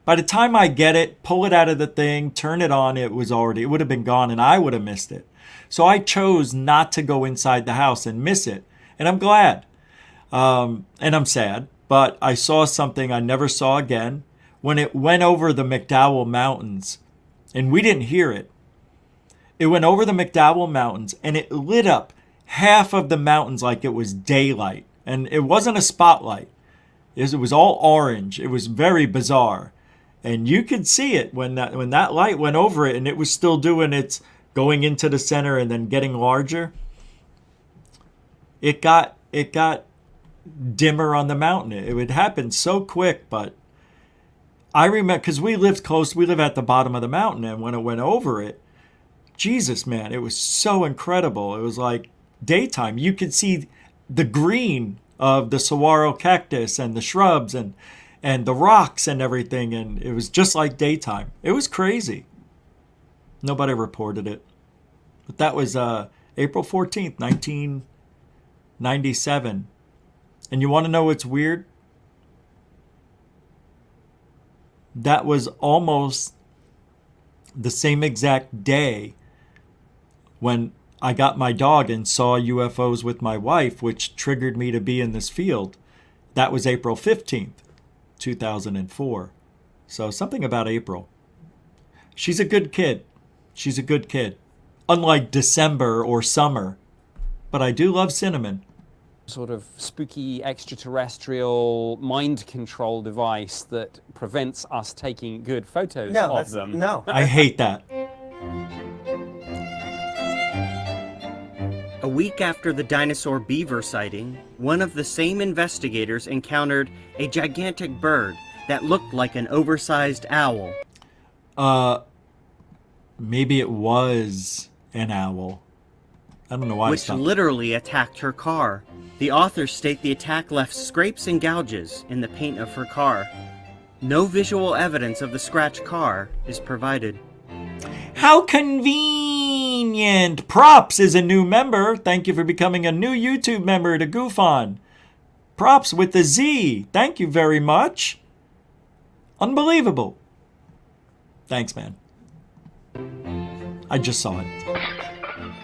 By the time I get it, pull it out of the thing, turn it on, it would have been gone and I would have missed it. So I chose not to go inside the house and miss it. And I'm glad. And I'm sad. But I saw something I never saw again when it went over the McDowell Mountains. And we didn't hear it. It went over the McDowell Mountains and it lit up half of the mountains like it was daylight. And it wasn't a spotlight. It was all orange. It was very bizarre. And you could see it when that light went over it and it was still doing its going into the center and then getting larger. It got dimmer on the mountain. It would happen so quick, but I remember, because we live at the bottom of the mountain, and when it went over it, Jesus, man, it was so incredible. It was like daytime. You could see the green of the saguaro cactus and the shrubs and the rocks and everything, and it was just like daytime. It was crazy. Nobody reported it. But that was April 14th, 1997. And you want to know what's weird? That was almost the same exact day when I got my dog and saw UFOs with my wife, which triggered me to be in this field. That was April 15th. 2004. So something about April. She's a good kid. She's a good kid. Unlike December or summer. But I do love cinnamon. Sort of spooky extraterrestrial mind control device that prevents us taking good photos of them. No. I hate that. A week after the dinosaur beaver sighting, one of the same investigators encountered a gigantic bird that looked like an oversized owl. Maybe it was an owl. I don't know why. Which literally attacked her car. The authors state the attack left scrapes and gouges in the paint of her car. No visual evidence of the scratched car is provided. How convenient! Props is a new member. Thank you for becoming a new YouTube member to goof on. Props with the Z. Thank you very much. Unbelievable. Thanks, man. I just saw it.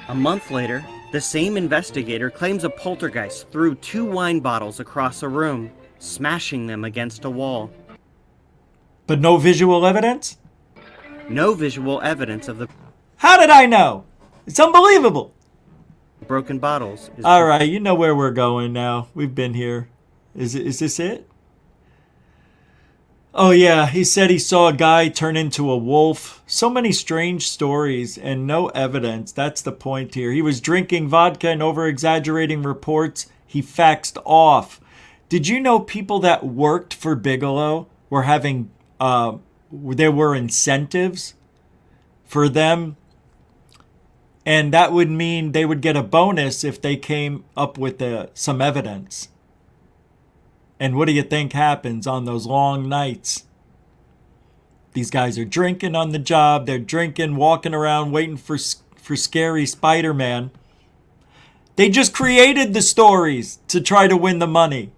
A month later, the same investigator claims a poltergeist threw 2 wine bottles across a room, smashing them against a wall. But no visual evidence? No visual evidence of the... How did I know? It's unbelievable. Broken bottles. All right, you know where we're going now. We've been here. Is this it? Oh yeah, he said he saw a guy turn into a wolf. So many strange stories and no evidence. That's the point here. He was drinking vodka and over-exaggerating reports he faxed off. Did you know people that worked for Bigelow were having, there were incentives for them? And that would mean they would get a bonus if they came up with some evidence. And what do you think happens on those long nights? These guys are drinking on the job. They're drinking, walking around, waiting for scary Spider-Man. They just created the stories to try to win the money.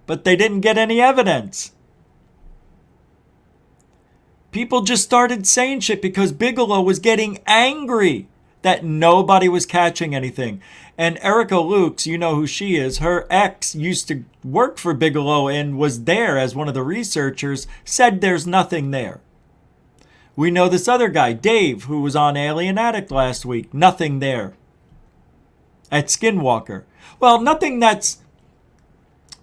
But they didn't get any evidence. People just started saying shit because Bigelow was getting angry that nobody was catching anything. And Erica Lukes, you know who she is, her ex used to work for Bigelow and was there as one of the researchers, said there's nothing there. We know this other guy, Dave, who was on Alien Addict last week, nothing there. At Skinwalker. Well, nothing that's...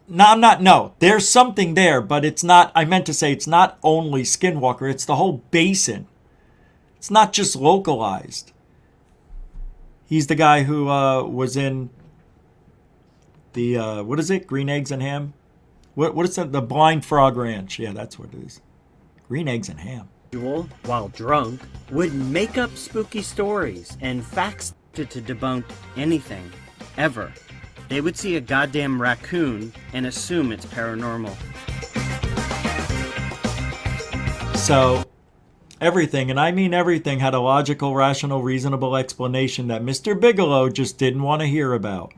No, there's something there, but it's not, I meant to say it's not only Skinwalker, it's the whole basin. It's not just localized. He's the guy who was in the, what is it? Green Eggs and Ham? What is that? The Blind Frog Ranch. Yeah, that's what it is. Green Eggs and Ham. While drunk, would make up spooky stories and facts to debunk anything, ever. They would see a goddamn raccoon and assume it's paranormal. So... everything, and I mean everything, had a logical, rational, reasonable explanation that Mr. Bigelow just didn't want to hear about.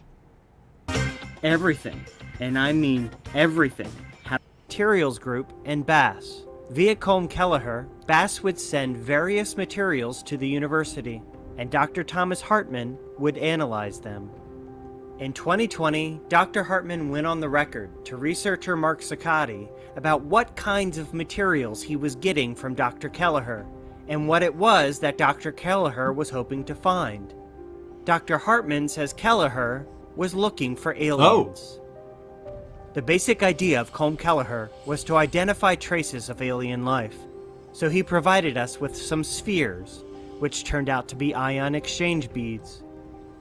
Everything, and I mean everything, had materials group and Bass. Via Colm Kelleher, Bass would send various materials to the university, and Dr. Thomas Hartman would analyze them. In 2020, Dr. Hartman went on the record to researcher Mark Saccotti about what kinds of materials he was getting from Dr. Kelleher, and what it was that Dr. Kelleher was hoping to find. Dr. Hartman says Kelleher was looking for aliens. The basic idea of Colm Kelleher was to identify traces of alien life, so he provided us with some spheres, which turned out to be ion exchange beads,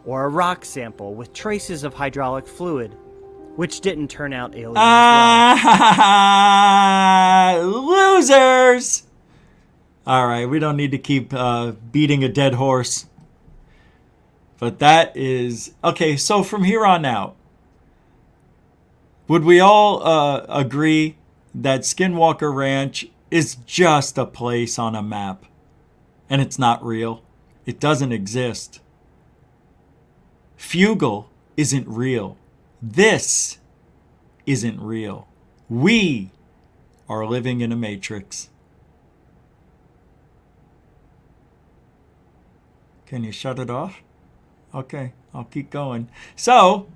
or a rock sample with traces of hydraulic fluid, which didn't turn out alien as well. Losers! Alright, we don't need to keep beating a dead horse. But that is... okay, so from here on out, would we all agree that Skinwalker Ranch is just a place on a map? And it's not real. It doesn't exist. Fugal isn't real. This isn't real. We are living in a matrix. Can you shut it off? Okay, I'll keep going. So,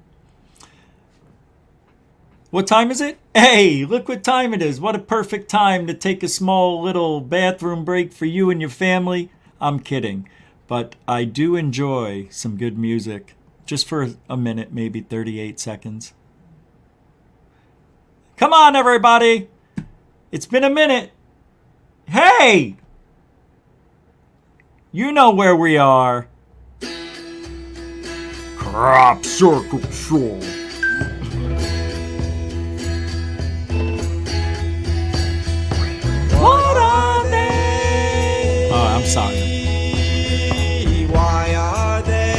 what time is it? Hey, look what time it is. What a perfect time to take a small little bathroom break for you and your family. I'm kidding, but I do enjoy some good music. Just for a minute, maybe 38 seconds. Come on, everybody. It's been a minute. Hey! You know where we are. Crop Circle Show. What are they? Oh, I'm sorry. Why are they?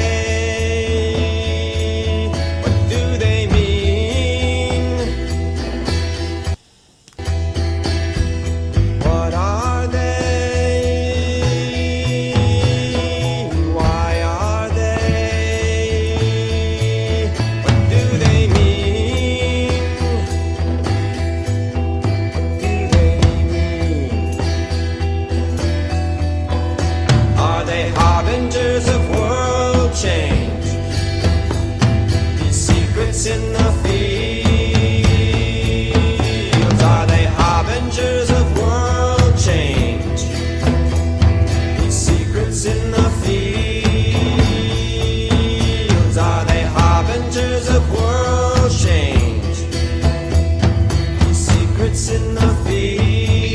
What do they mean? What are they? Why are they? What do they mean? What do they mean? Are they harbingers of world change? These secrets in the fields, are they harbingers of world change? These secrets in the fields, are they harbingers of world change? These secrets in the fields.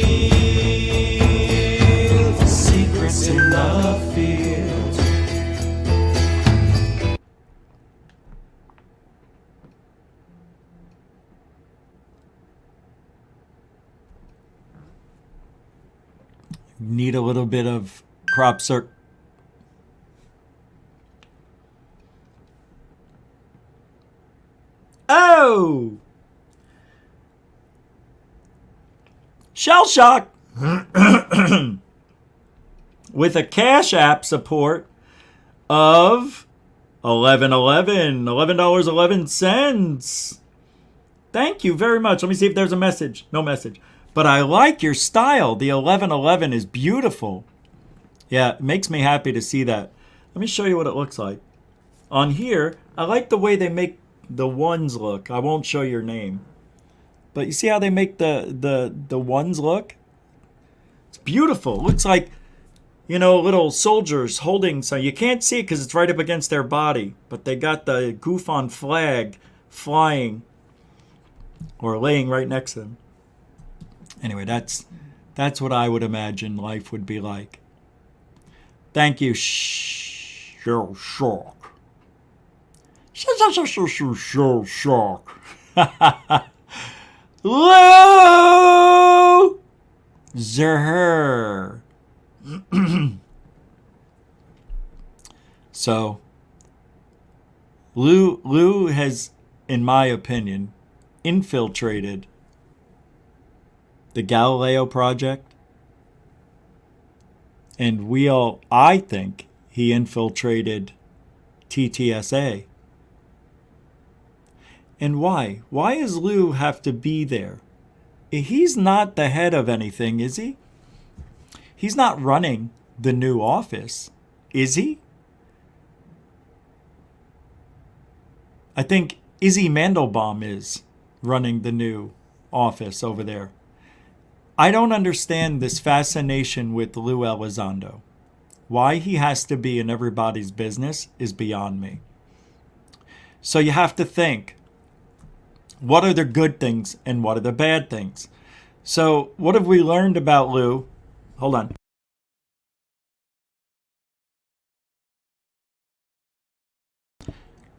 Need a little bit of crop circle. Oh! Shell shock! With a Cash App support of $11.11. Thank you very much. Let me see if there's a message. No message. But I like your style. The 1111 is beautiful. Yeah, it makes me happy to see that. Let me show you what it looks like. On here, I like the way they make the ones look. I won't show your name. But you see how they make the ones look? It's beautiful. It looks like, you know, little soldiers holding, so you can't see it because it's right up against their body. But they got the goof on flag flying or laying right next to them. Anyway, that's what I would imagine life would be like. Thank you, Shell Shock. Shell Shock. Lou Zer. So, Lou has, in my opinion, infiltrated the Galileo Project. And I think he infiltrated TTSA. And why? Why does Lou have to be there? He's not the head of anything, is he? He's not running the new office, is he? I think Izzy Mandelbaum is running the new office over there. I don't understand this fascination with Lou Elizondo. Why he has to be in everybody's business is beyond me. So you have to think, what are the good things and what are the bad things? So what have we learned about Lou? Hold on.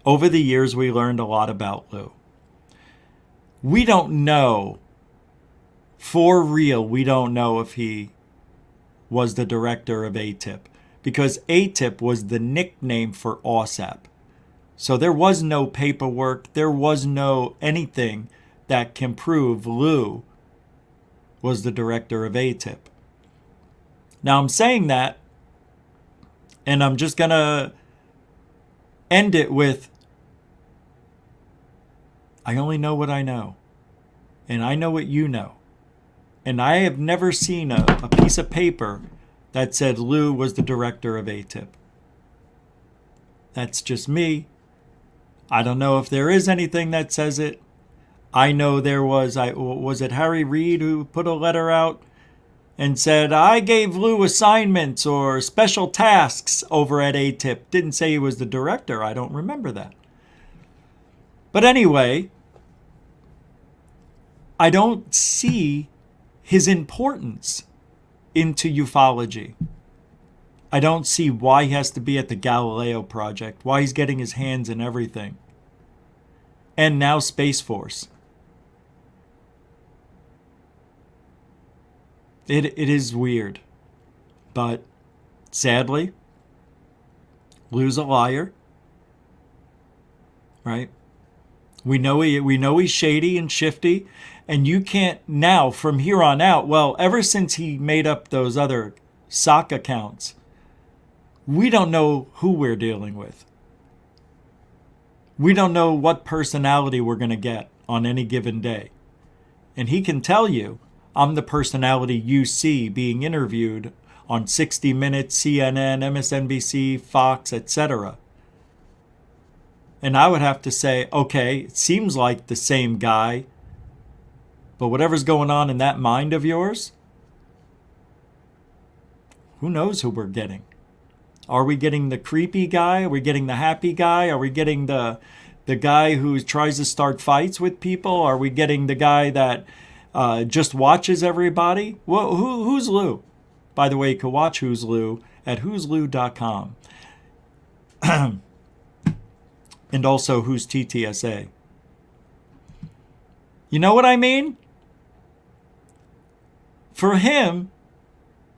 Over the years, we learned a lot about Lou. We don't know, for real, we don't know if he was the director of ATIP, because ATIP was the nickname for OSAP. So there was no paperwork, there was no anything that can prove Lou was the director of ATIP. Now I'm saying that, and I'm just going to end it with, I only know what I know. And I know what you know. And I have never seen a piece of paper that said Lou was the director of ATIP. That's just me. I don't know if there is anything that says it. I know there was it Harry Reid who put a letter out and said, I gave Lou assignments or special tasks over at ATIP. Didn't say he was the director. I don't remember that. But anyway, I don't see his importance into ufology. I don't see why he has to be at the Galileo Project, why he's getting his hands in everything. And now Space Force. It is weird. But sadly, Lou's a liar. Right? We know he's shady and shifty, and you can't now from here on out, well, ever since he made up those other sock accounts, we don't know who we're dealing with. We don't know what personality we're going to get on any given day. And he can tell you, I'm the personality you see being interviewed on 60 Minutes, CNN, MSNBC, Fox, etc. And I would have to say, okay, it seems like the same guy, but whatever's going on in that mind of yours, who knows who we're getting? Are we getting the creepy guy? Are we getting the happy guy? Are we getting the guy who tries to start fights with people? Are we getting the guy that just watches everybody? Well, who's Lou? By the way, you can watch Who's Lou at who'slou.com. And also Who's TTSA. You know what I mean? For him,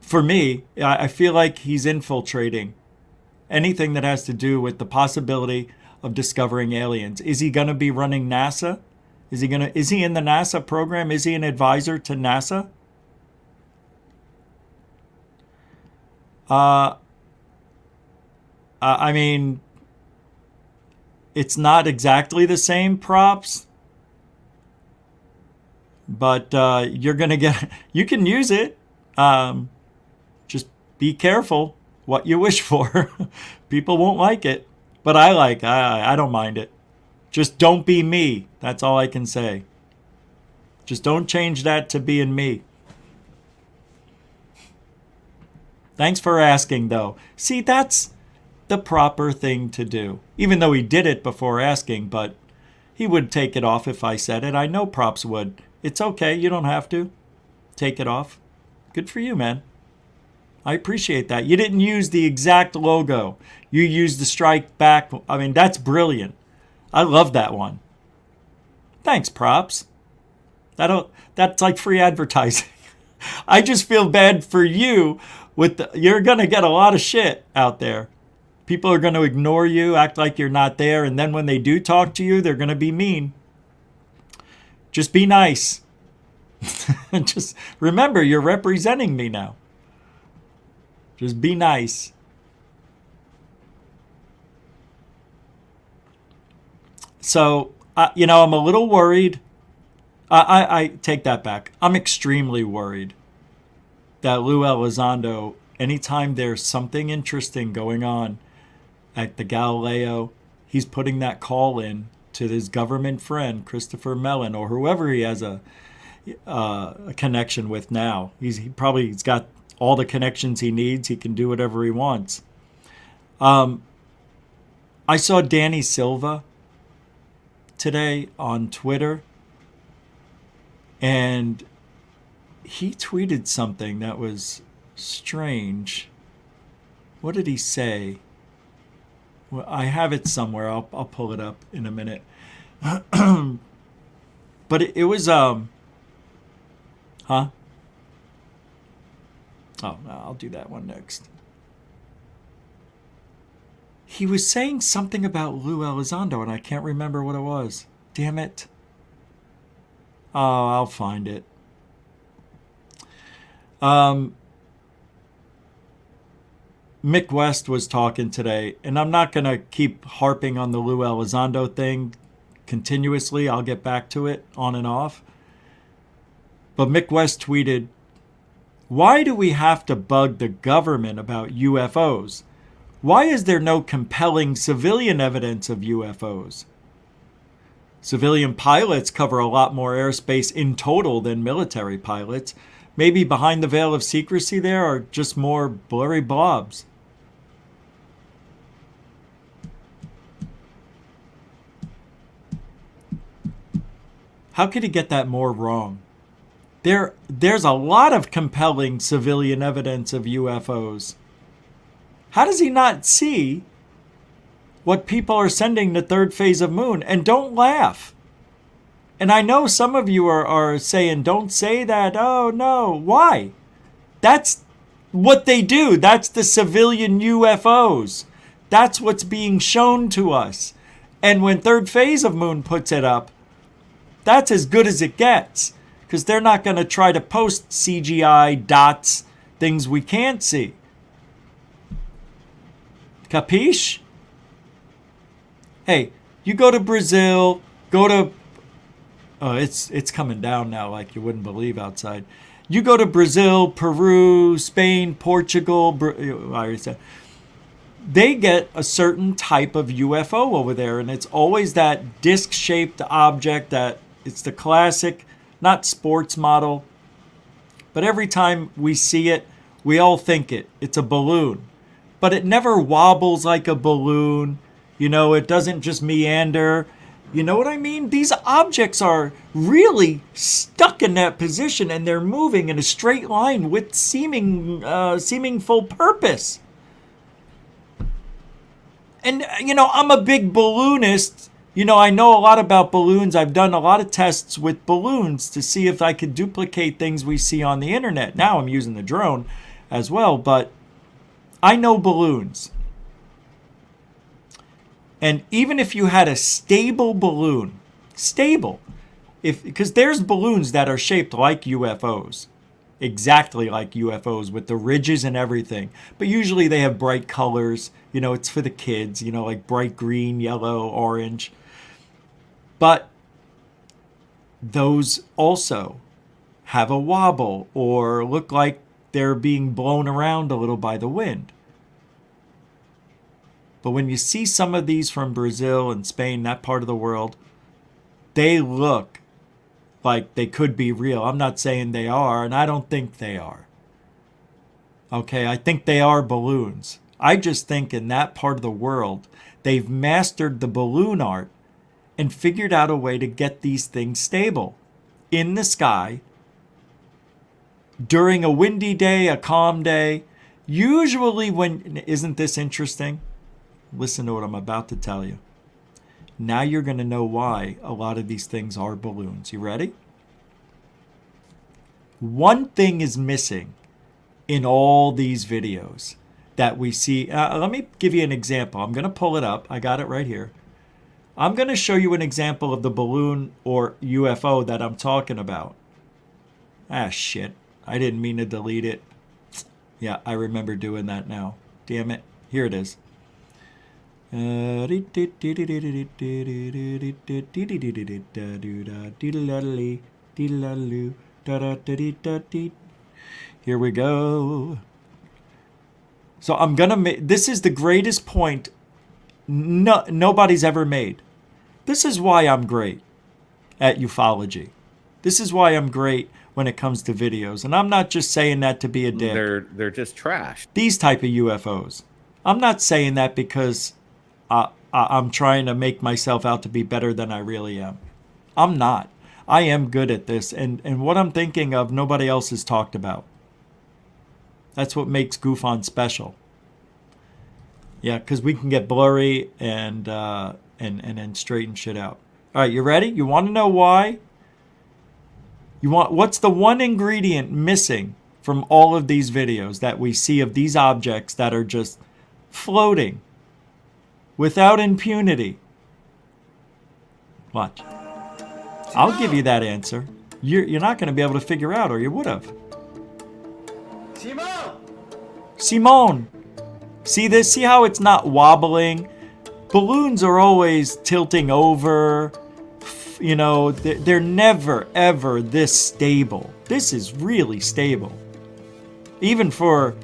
for me, I feel like he's infiltrating anything that has to do with the possibility of discovering aliens. Is he going to be running NASA? Is he in the NASA program? Is he an advisor to NASA? I mean, it's not exactly the same props, but you're going to get, you can use it. Just be careful what you wish for. People won't like it, but I don't mind it. Just don't be me. That's all I can say. Just don't change that to being me. Thanks for asking, though. See, that's the proper thing to do. Even though he did it before asking, but he would take it off if I said it. I know props would. It's okay. You don't have to take it off. Good for you, man. I appreciate that. You didn't use the exact logo. You used the strike back. I mean, that's brilliant. I love that one. Thanks, props. That's like free advertising. I just feel bad for you. You're going to get a lot of shit out there. People are going to ignore you, act like you're not there, and then when they do talk to you, they're going to be mean. Just be nice. Just remember, you're representing me now. Just be nice. So, I'm a little worried. I take that back. I'm extremely worried that Lou Elizondo, anytime there's something interesting going on at the Galileo, he's putting that call in to his government friend, Christopher Mellon, or whoever he has a connection with now. He's got all the connections he needs. He can do whatever he wants. I saw Danny Silva today on Twitter, and he tweeted something that was strange. What did he say? Well, I have it somewhere. I'll pull it up in a minute. But it was huh? Oh, no, I'll do that one next. He was saying something about Lou Elizondo, and I can't remember what it was. Damn it. Oh, I'll find it. Mick West was talking today, and I'm not going to keep harping on the Lou Elizondo thing continuously. I'll get back to it on and off. But Mick West tweeted, "Why do we have to bug the government about UFOs? Why is there no compelling civilian evidence of UFOs? Civilian pilots cover a lot more airspace in total than military pilots. Maybe behind the veil of secrecy there are just more blurry blobs." How could he get that more wrong? There's a lot of compelling civilian evidence of UFOs. How does he not see what people are sending to Third Phase of Moon? And don't laugh. And I know some of you are saying, don't say that. Oh, no. Why? That's what they do. That's the civilian UFOs. That's what's being shown to us. And when Third Phase of Moon puts it up, that's as good as it gets. Because they're not going to try to post CGI dots, things we can't see. Capiche? Hey, you go to Brazil, go to... Oh, it's coming down now like you wouldn't believe outside. You go to Brazil, Peru, Spain, Portugal, they get a certain type of UFO over there, and it's always that disc-shaped object that it's the classic, not sports model, but every time we see it, we all think it's a balloon. But it never wobbles like a balloon. You know, it doesn't just meander. You know what I mean? These objects are really stuck in that position, and they're moving in a straight line with seeming full purpose. And, I'm a big balloonist. I know a lot about balloons. I've done a lot of tests with balloons to see if I could duplicate things we see on the internet. Now I'm using the drone as well, but I know balloons. And even if you had a stable balloon, because there's balloons that are shaped like UFOs, exactly like UFOs with the ridges and everything, but usually they have bright colors. You know, it's for the kids, you know, like bright green, yellow, orange. But those also have a wobble or look like they're being blown around a little by the wind. But when you see some of these from Brazil and Spain, that part of the world, they look like they could be real. I'm not saying they are, and I don't think they are. Okay, I think they are balloons. I just think in that part of the world, they've mastered the balloon art and figured out a way to get these things stable in the sky during a windy day, a calm day. Usually when, isn't this interesting? Listen to what I'm about to tell you. Now you're going to know why a lot of these things are balloons. You ready? One thing is missing in all these videos that we see. Let me give you an example. I'm going to pull it up. I got it right here. I'm going to show you an example of the balloon or UFO that I'm talking about. Ah, shit. I didn't mean to delete it. Yeah, I remember doing that now. Damn it. Here it is. Here we go. So I'm gonna make, this is the greatest point nobody's ever made. This is why I'm great at ufology. This is why I'm great when it comes to videos. And I'm not just saying that to be a dick. They're just trash. These type of UFOs. I'm not saying that because I'm trying to make myself out to be better than I really am. I'm not. I am good at this. And what I'm thinking of, nobody else has talked about. That's what makes Goof On special. Yeah, because we can get blurry and then straighten shit out. All right, you ready? You want to know why? What's the one ingredient missing from all of these videos that we see of these objects that are just floating without impunity? Watch. I'll give you that answer. You're not going to be able to figure out, or you would have. Simone! See this? See how it's not wobbling? Balloons are always tilting over. You know, they're never, ever this stable. This is really stable. Even for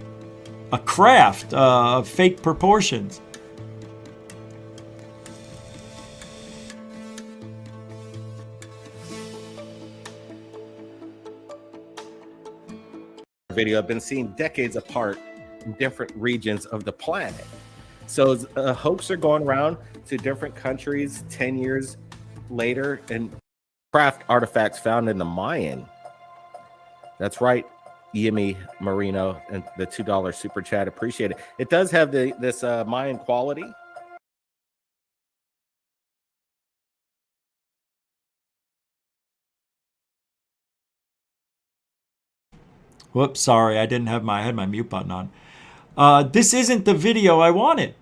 a craft of fake proportions. Video have been seen decades apart in different regions of the planet. So hoax are going around to different countries 10 years later, and craft artifacts found in the Mayan. That's right, Yemi Marino, and the $2 super chat, appreciate it. It does have this Mayan quality. Whoops, sorry, I didn't have I had my mute button on. This isn't the video I wanted.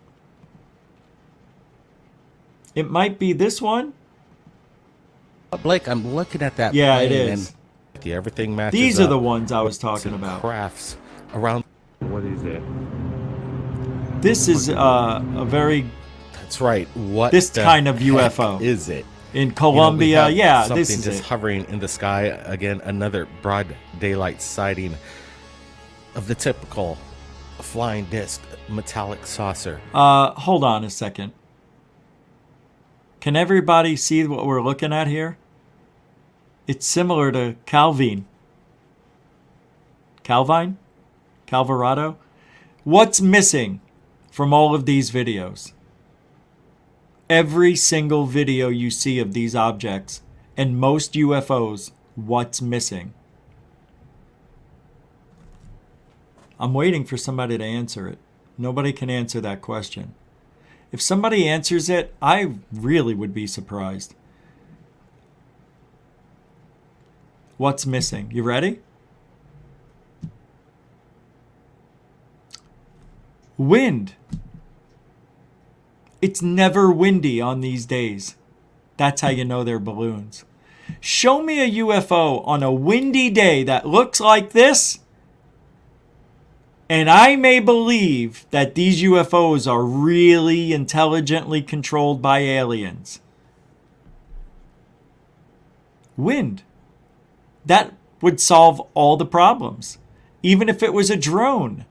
It might be this one. Blake, I'm looking at that. Yeah, it is. Everything matches. These are the ones I was talking about. Crafts around. What is it? This is a very. That's right. What this kind of UFO is it? In Colombia, yeah, this is just it. Hovering in the sky again. Another broad daylight sighting of the typical flying disc metallic saucer. Hold on a second. Can everybody see what we're looking at here? It's similar to Calvine. Calvarado? What's missing from all of these videos? Every single video you see of these objects and most UFOs, what's missing? I'm waiting for somebody to answer it. Nobody can answer that question. If somebody answers it, I really would be surprised. What's missing? You ready? Wind. It's never windy on these days. That's how you know they're balloons. Show me a UFO on a windy day that looks like this, and I may believe that these UFOs are really intelligently controlled by aliens. Wind. That would solve all the problems. Even if it was a drone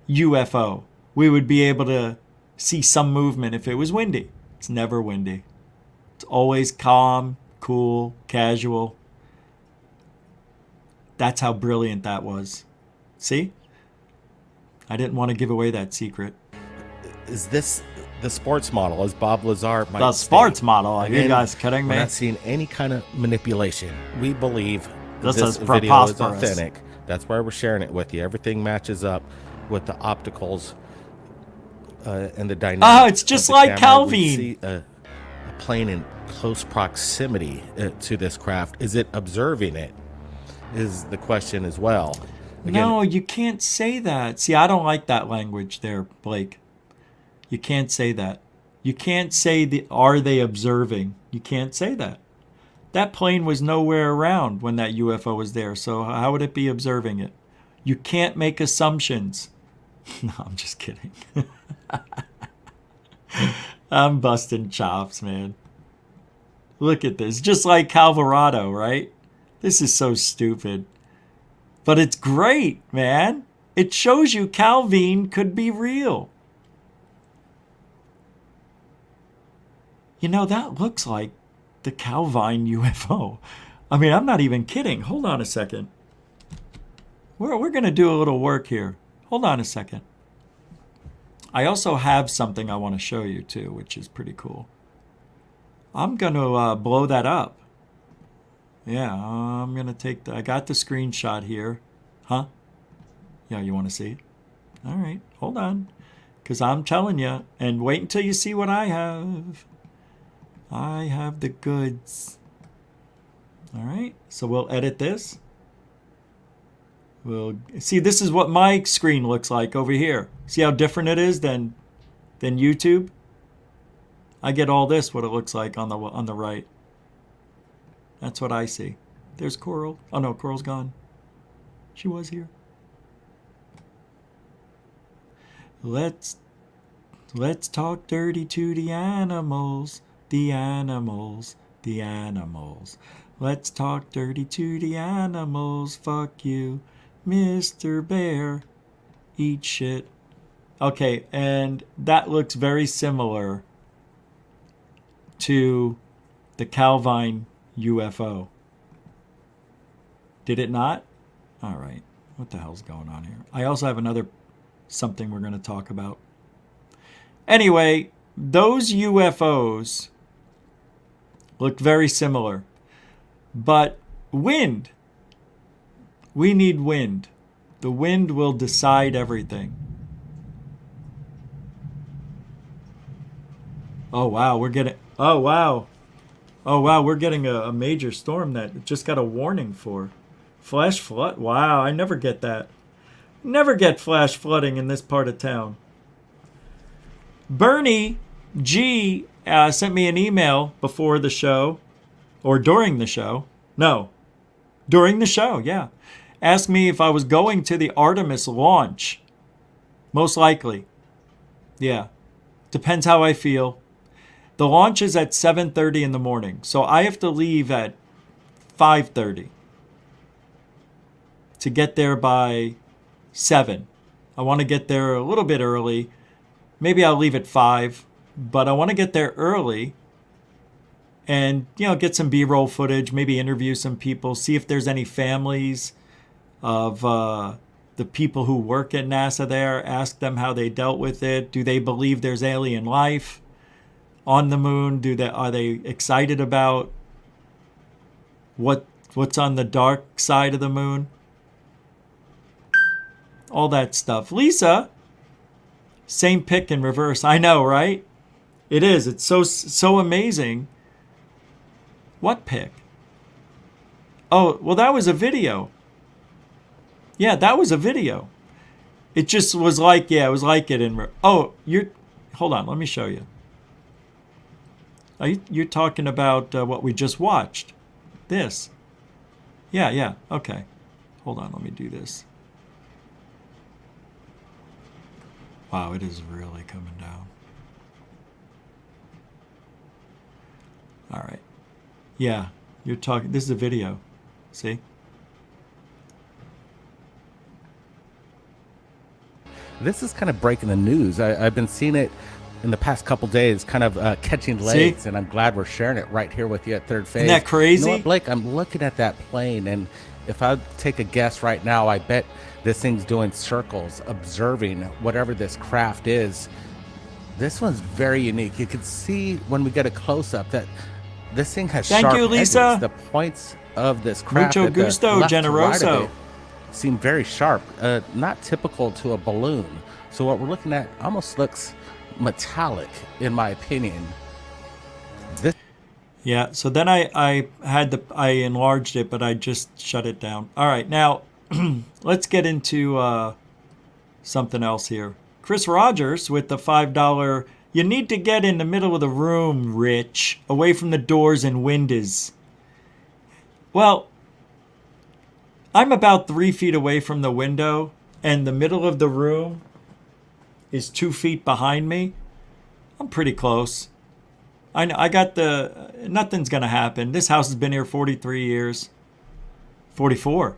UFO, we would be able to see some movement if it was windy. It's never windy. It's always calm, cool, casual. That's how brilliant that was. See? I didn't want to give away that secret. Is this the sports model, as Bob Lazar might The state? sports model? Are you Again, guys kidding me? We're not seeing any kind of manipulation. We believe This this is video is preposterous. authentic. That's why we're sharing it with you. Everything matches up with the opticals and the dynamics. Oh, it's just of the like camera. We Calvin. see a plane in close proximity to this craft. Is it observing it? Is the question as well. Again, No, you can't say that. See, I don't like that language there, Blake. You can't say that. You can't say, are they observing? You can't say that. That plane was nowhere around when that UFO was there, so how would it be observing it? You can't make assumptions. No, I'm just kidding. I'm busting chops, man. Look at this. Just like Calvarado, right? This is so stupid. But it's great, man. It shows you Calvin could be real. You know, that looks like the Calvin UFO. I mean, I'm not even kidding. Hold on a second. We're going to do a little work here. Hold on a second. I also have something I want to show you too, which is pretty cool. I'm going to blow that up. Yeah, I'm going to take I got the screenshot here. Huh? Yeah, you want to see it? All right, hold on. Because I'm telling you, and wait until you see what I have. I have the goods. All right, so we'll edit this. We'll see, this is what my screen looks like over here. See how different it is than YouTube? I get all this, what it looks like on the right. That's what I see. There's Coral. Oh no, Coral's gone. She was here. Let's talk dirty to the animals. The animals. The animals. Let's talk dirty to the animals. Fuck you, Mr. Bear. Eat shit. Okay, and that looks very similar to the Calvin UFO. Did it not? All right. What the hell's going on here? I also have another something we're going to talk about. Anyway, those UFOs look very similar. But wind. We need wind. The wind will decide everything. Oh wow, we're getting we're getting a major storm that just got a warning for. Flash flood. Wow, I never get that. Never get flash flooding in this part of town. Bernie G sent me an email before the show, or during the show. No, during the show, yeah. Asked me if I was going to the Artemis launch. Most likely. Yeah. Depends how I feel. The launch is at 7:30 in the morning, so I have to leave at 5:30 to get there by 7. I want to get there a little bit early. Maybe I'll leave at 5, but I want to get there early and, get some B-roll footage, maybe interview some people, see if there's any families of the people who work at NASA there, ask them how they dealt with it. Do they believe there's alien life on the moon? Are they excited about what's on the dark side of the moon? All that stuff. Lisa, same pic in reverse. I know, right? It is. It's so amazing. What pic? Oh, well, that was a video. Yeah, that was a video. It just was like, yeah, it was like it in... Oh, hold on, let me show you. You're talking about what we just watched. This. Yeah, okay. Hold on, let me do this. Wow, it is really coming down. All right. Yeah, you're talking... This is a video. See? This is kind of breaking the news. I've been seeing it in the past couple days, kind of catching legs, and I'm glad we're sharing it right here with you at Third Phase. Isn't that crazy? You know what, Blake? I'm looking at that plane, and if I take a guess right now, I bet this thing's doing circles, observing whatever this craft is. This one's very unique. You can see when we get a close-up that this thing has Thank sharp you, Lisa. edges. The points of this craft Mucho at the gusto, left to right generoso. of it seem very sharp, not typical to a balloon. So what we're looking at almost looks metallic, in my opinion. Yeah, so then I enlarged it, but I just shut it down. All right, now let's get into something else here. Chris Rogers with the $5. You need to get in the middle of the room, Rich, away from the doors and windows. Well, I'm about 3 feet away from the window, and the middle of the room is 2 feet behind me. I'm pretty close. I got nothing's going to happen. This house has been here 43 years. 44.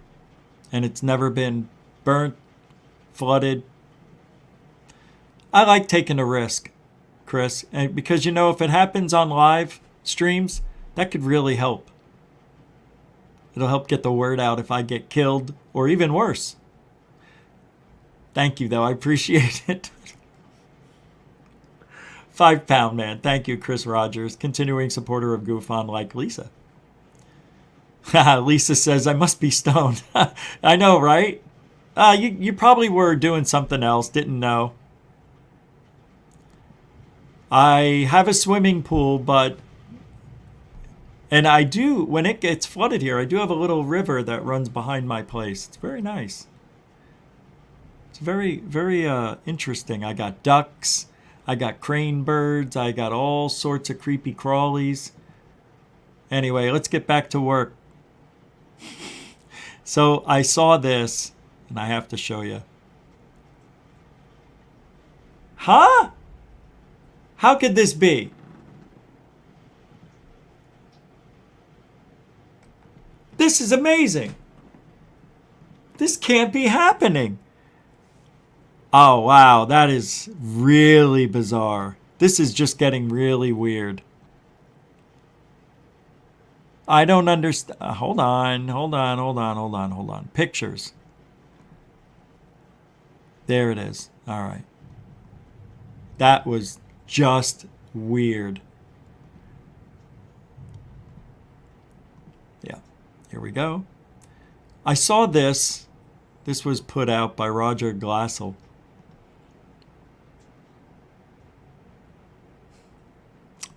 And it's never been burnt, flooded. I like taking a risk, Chris. And because, if it happens on live streams, that could really help. It'll help get the word out if I get killed or even worse. Thank you, though. I appreciate it. £5 man. Thank you, Chris Rogers. Continuing supporter of Goofon like Lisa. Lisa says, I must be stoned. I know, right? You probably were doing something else. Didn't know. I have a swimming pool, and I do, when it gets flooded here, I do have a little river that runs behind my place. It's very nice. It's very, very interesting. I got ducks. I got crane birds. I got all sorts of creepy crawlies. Anyway, let's get back to work. So I saw this, and I have to show you. Huh? How could this be? This is amazing. This can't be happening. Oh, wow. That is really bizarre. This is just getting really weird. I don't understand. Hold on. Pictures. There it is. All right. That was just weird. Yeah. Here we go. I saw this. This was put out by Roger Glassell.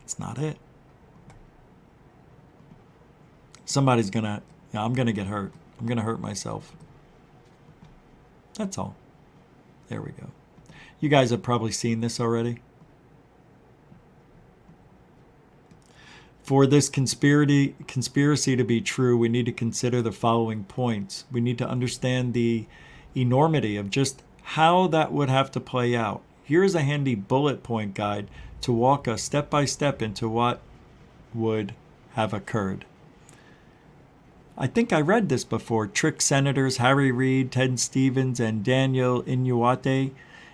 It's not it. Somebody's gonna... I'm gonna get hurt. I'm gonna hurt myself. That's all. There we go. You guys have probably seen this already. For this conspiracy to be true, we need to consider the following points. We need to understand the enormity of just how that would have to play out. Here's a handy bullet point guide to walk us step by step into what would have occurred. I think I read this before. Trick Senators Harry Reid, Ted Stevens, and Daniel Inouye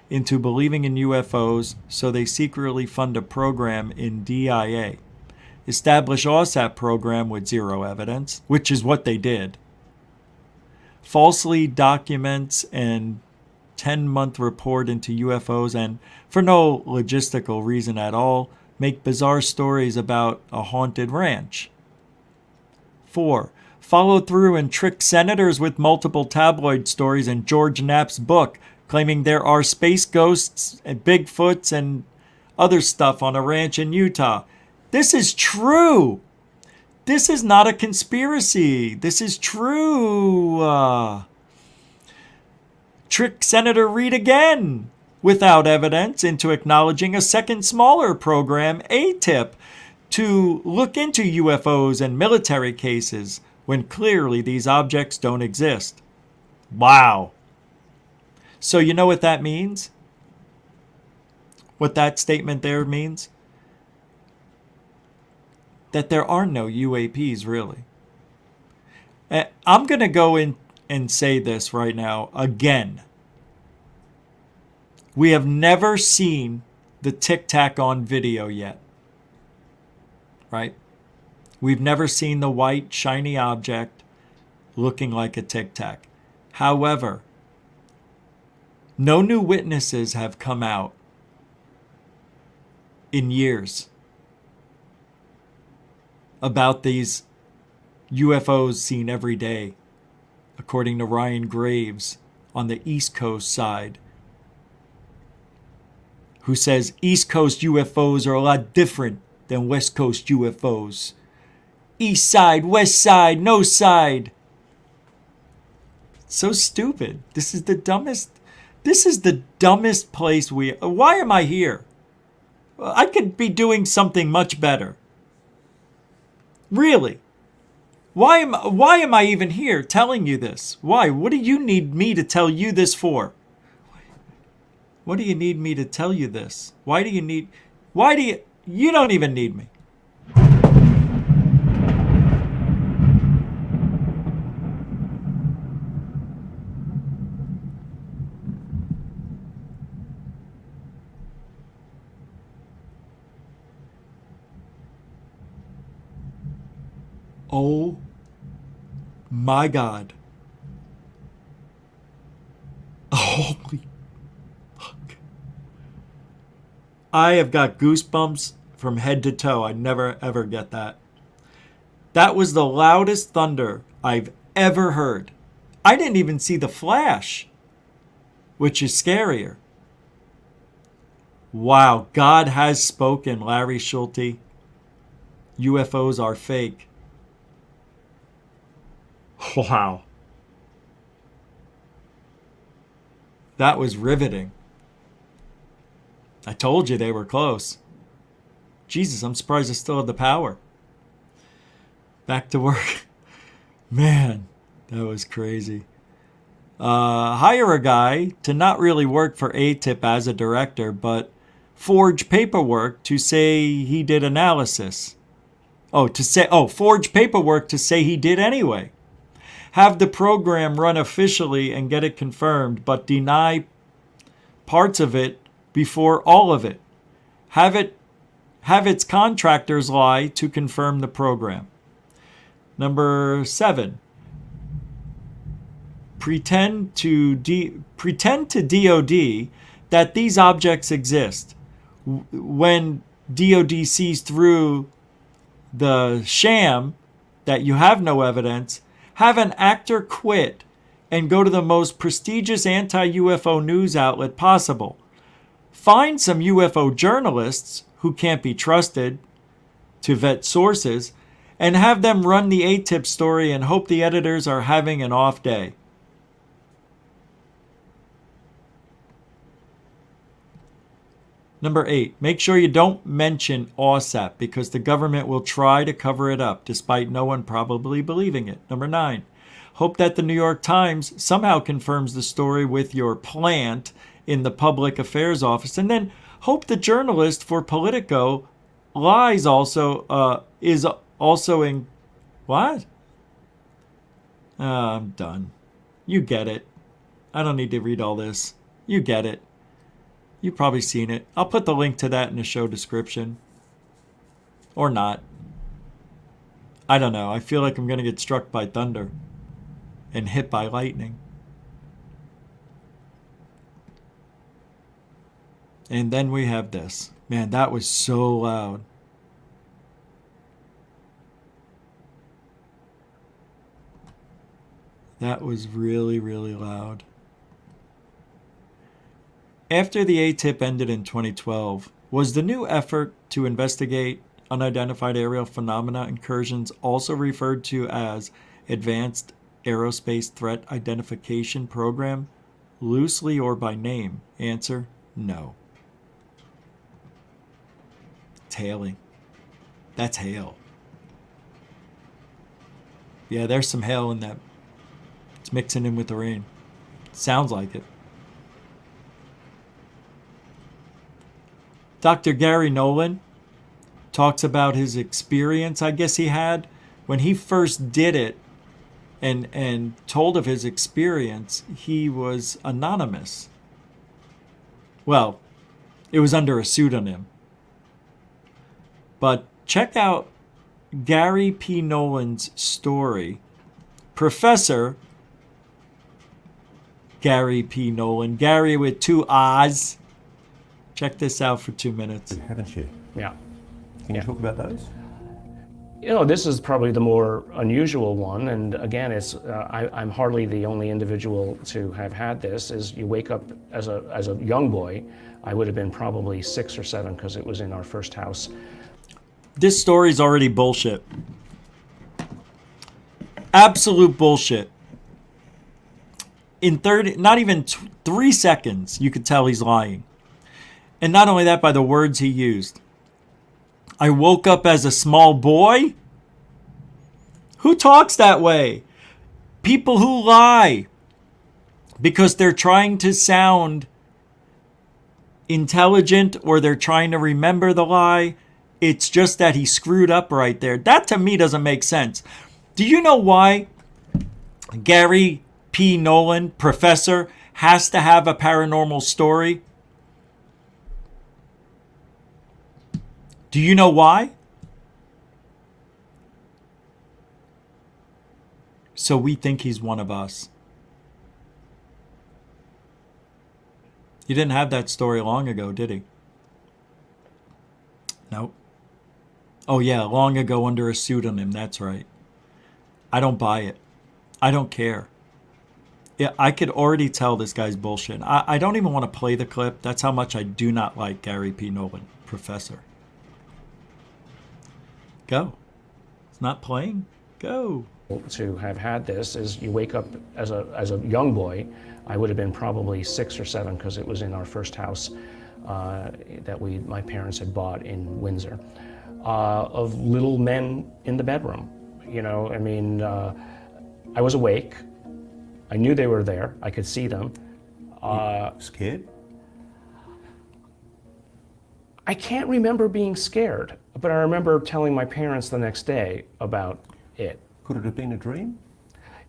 into believing in UFOs, so they secretly fund a program in DIA. Establish OSAP program with zero evidence, which is what they did. Falsely documents and 10-month report into UFOs, and for no logistical reason at all, make bizarre stories about a haunted ranch. 4. Follow through and trick senators with multiple tabloid stories in George Knapp's book, claiming there are space ghosts and Bigfoots and other stuff on a ranch in Utah. This is true. This is not a conspiracy. This is true. trick Senator Reid again without evidence into acknowledging a second smaller program, ATIP, to look into UFOs and military cases when clearly these objects don't exist. Wow. So you know what that means? What that statement there means? That there are no UAPs, really. I'm going to go in and say this right now again. We have never seen the Tic Tac on video yet. Right? We've never seen the white, shiny object looking like a Tic Tac. However, no new witnesses have come out in years about these UFOs seen every day, according to Ryan Graves on the East Coast side, who says East Coast UFOs are a lot different than West Coast UFOs. East side, west side, no side. So stupid. This is the dumbest place why am I here? I could be doing something much better. Really? Why am I even here telling you this? Why? What do you need me to tell you this for? What do you need me to tell you this? You don't even need me. Oh my God. Holy fuck. I have got goosebumps from head to toe. I never ever get that. That was the loudest thunder I've ever heard. I didn't even see the flash, which is scarier. Wow, God has spoken, Larry Schulte. UFOs are fake. Wow. That was riveting. I told you they were close. Jesus, I'm surprised I still have the power. Back to work. Man, that was crazy. Hire a guy to not really work for ATIP as a director, but forge paperwork to say he did analysis. Forge paperwork to say he did anyway. Have the program run officially and get it confirmed, but deny parts of it before all of it. Have its contractors lie to confirm the program. Number 7. Pretend to DOD that these objects exist. When DOD sees through the sham that you have no evidence, have an actor quit and go to the most prestigious anti-UFO news outlet possible. Find some UFO journalists who can't be trusted to vet sources and have them run the ATIP story and hope the editors are having an off day. Number 8, make sure you don't mention OSAP because the government will try to cover it up despite no one probably believing it. Number 9, hope that the New York Times somehow confirms the story with your plant in the public affairs office. And then hope the journalist for Politico is also in... What? I'm done. You get it. I don't need to read all this. You get it. You've probably seen it. I'll put the link to that in the show description. Or not. I don't know. I feel like I'm going to get struck by thunder and hit by lightning. And then we have this. Man, that was so loud. That was really, really loud. After the ATIP ended in 2012, was the new effort to investigate unidentified aerial phenomena incursions also referred to as Advanced Aerospace Threat Identification Program, loosely or by name? Answer, no. It's hailing. That's hail. Yeah, there's some hail in that. It's mixing in with the rain. Sounds like it. Dr. Gary Nolan talks about his experience, I guess he had, when he first did it and told of his experience. He was anonymous. Well, it was under a pseudonym. But check out Gary P. Nolan's story. Professor Gary P. Nolan, Gary with 2 I's. Check this out for 2 minutes. Haven't you? Yeah. Can you talk about those? You know, this is probably the more unusual one, and again, it's I'm hardly the only individual to have had this. Is you wake up as a young boy, I would have been probably 6 or 7 because it was in our first house. This story's already bullshit. Absolute bullshit. In 30, not even 3 seconds, you could tell he's lying. And not only that, by the words he used. I woke up as a small boy? Who talks that way? People who lie because they're trying to sound intelligent or they're trying to remember the lie. It's just that he screwed up right there. That to me doesn't make sense. Do you know why Gary P. Nolan, professor, has to have a paranormal story? Do you know why? So we think he's one of us. He didn't have that story long ago, did he? Nope. Oh yeah, long ago under a pseudonym, that's right. I don't buy it. I don't care. Yeah, I could already tell this guy's bullshit. I don't even want to play the clip. That's how much I do not like Gary P. Nolan, professor. Go. It's not playing. Go. To have had this is you wake up as a young boy. I would have been probably 6 or 7 because it was in our first house that my parents had bought in Windsor. Of little men in the bedroom. You know, I mean, I was awake. I knew they were there. I could see them. Scared? I can't remember being scared, but I remember telling my parents the next day about it. Could it have been a dream?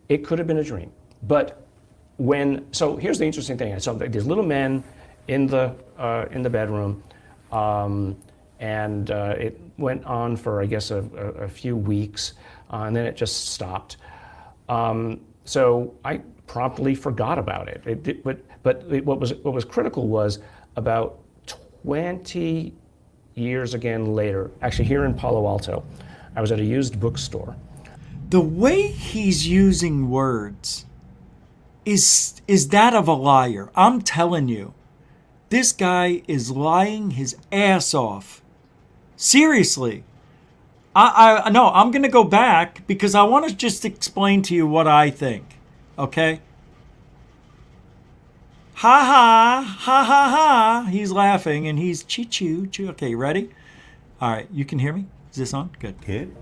It could have been a dream. But so here's the interesting thing. So there's little men in the bedroom, and it went on for, I guess, a few weeks, and then it just stopped. So I promptly forgot about it. What was critical was about 20 years again later, actually here in Palo Alto, I was at a used bookstore. The way he's using words is that of a liar. I'm telling you, this guy is lying his ass off. Seriously. No, I'm going to go back because I want to just explain to you what I think. Okay? Ha ha, ha ha ha. He's laughing and he's choo. Okay, ready? All right, you can hear me? Is this on? Good. Kid?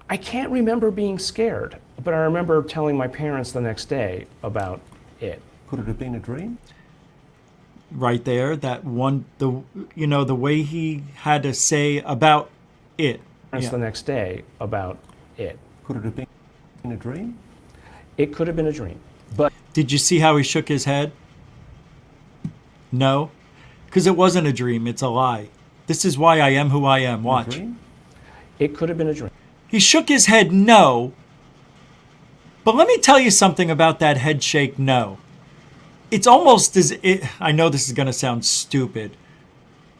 I can't remember being scared, but I remember telling my parents the next day about it. Could it have been a dream? Right there, that one, the way he had to say about it. Yeah. The next day about it. Could it have been a dream? It could have been a dream, but... Did you see how he shook his head? No, because it wasn't a dream, it's a lie. This is why I am who I am, watch. It could have been a dream. He shook his head no, but let me tell you something about that head shake no. It's almost as I know this is going to sound stupid,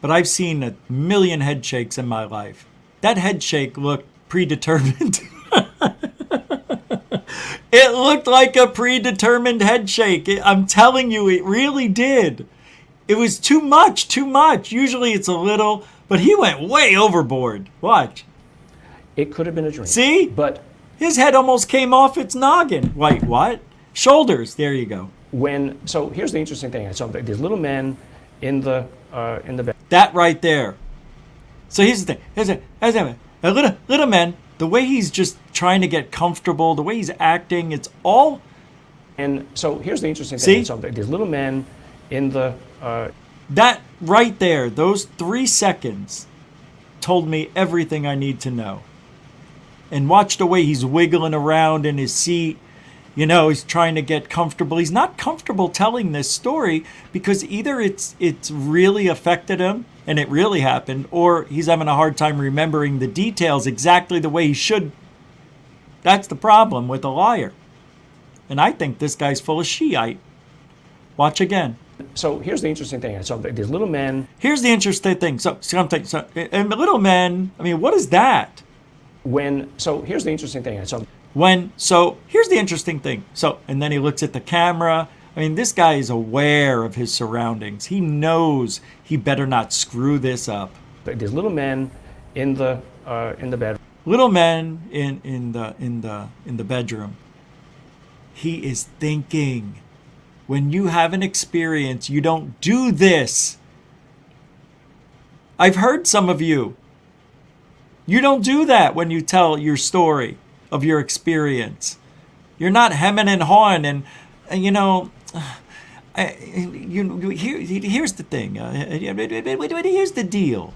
but I've seen 1 million head shakes in my life. That head shake looked predetermined. It looked like a predetermined head shake. I'm telling you, it really did. It was too much. Usually it's a little, but he went way overboard. Watch. It could have been a dream. See? But his head almost came off its noggin. Wait, what? Shoulders. There you go. So here's the interesting thing. I saw these little men in the bed. That right there. So here's the thing. Here's a little man. The way he's just trying to get comfortable, the way he's acting, it's all. And so here's the interesting thing. See? So these little men in the. That right there, those 3 seconds, told me everything I need to know. And watch the way he's wiggling around in his seat. You know, he's trying to get comfortable. He's not comfortable telling this story because either it's really affected him and it really happened, or he's having a hard time remembering the details exactly the way he should. That's the problem with a liar. And I think this guy's full of Shiite. Watch again. So here's the interesting thing. I saw these little men. Here's the interesting thing. And the little men, I mean, what is that? So here's the interesting thing. Here's the interesting thing. And then he looks at the camera. I mean, this guy is aware of his surroundings. He knows he better not screw this up. There's little men in the bed. Little men in the bedroom. He is thinking. When you have an experience, you don't do this. I've heard some of you. You don't do that when you tell your story of your experience. You're not hemming and hawing, and you know. Here's the thing. Here's the deal.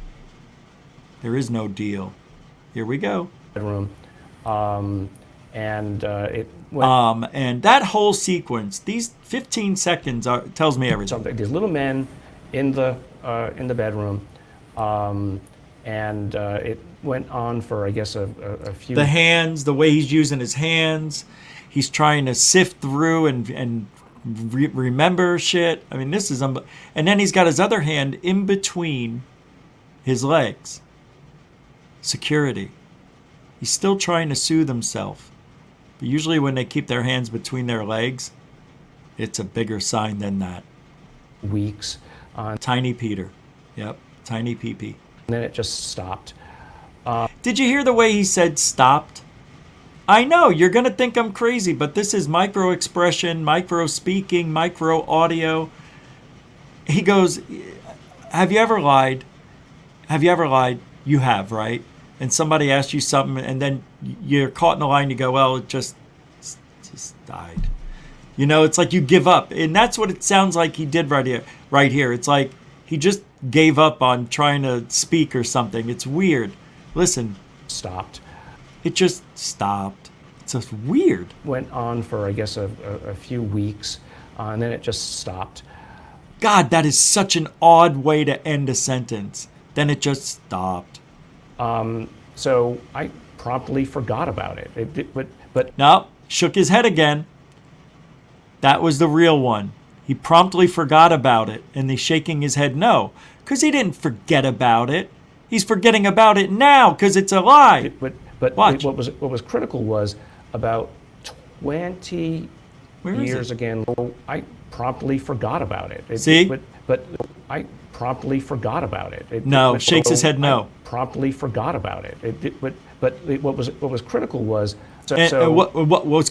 There is no deal. Here we go. Bedroom, and that whole sequence, these 15 seconds, tells me everything. So these little men in the bedroom, and it went on for, I guess, a few. The hands, the way he's using his hands, he's trying to sift through and remember shit. I mean, this is and then he's got his other hand in between his legs. Security. He's still trying to soothe himself. But usually when they keep their hands between their legs, it's a bigger sign than that. Weeks on Tiny Peter. Yep, Tiny Pee-Pee. And then it just stopped. Did you hear the way he said stopped? I know, you're going to think I'm crazy, but this is micro expression, micro speaking, micro audio. He goes, have you ever lied? Have you ever lied? You have, right? And somebody asks you something, and then you're caught in a lie, and you go, well, it just died. You know, it's like you give up. And that's what it sounds like he did right here. It's like he just gave up on trying to speak or something. It's weird. Listen. Stopped. It just stopped. It's just weird. Went on for, I guess, a few weeks, and then it just stopped. God, that is such an odd way to end a sentence. Then it just stopped. So I promptly forgot about it. But no, shook his head again. That was the real one. He promptly forgot about it, and he's shaking his head no, because he didn't forget about it. He's forgetting about it now because it's a lie. But watch. What was critical was about 20 years again. I promptly forgot about it. See? But I promptly forgot about it. No, shakes his head no. I promptly forgot about it. But what was critical was. What was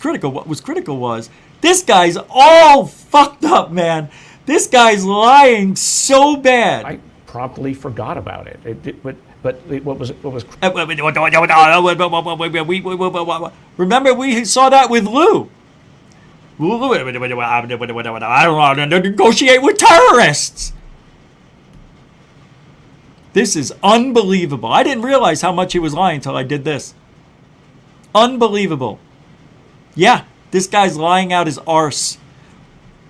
critical was this guy's all fucked up, man. This guy's lying so bad. I promptly forgot about it. What was remember we saw that with Lou. I don't know how to negotiate with terrorists. This is unbelievable. I didn't realize how much he was lying until I did this. Unbelievable. Yeah, this guy's lying out his arse.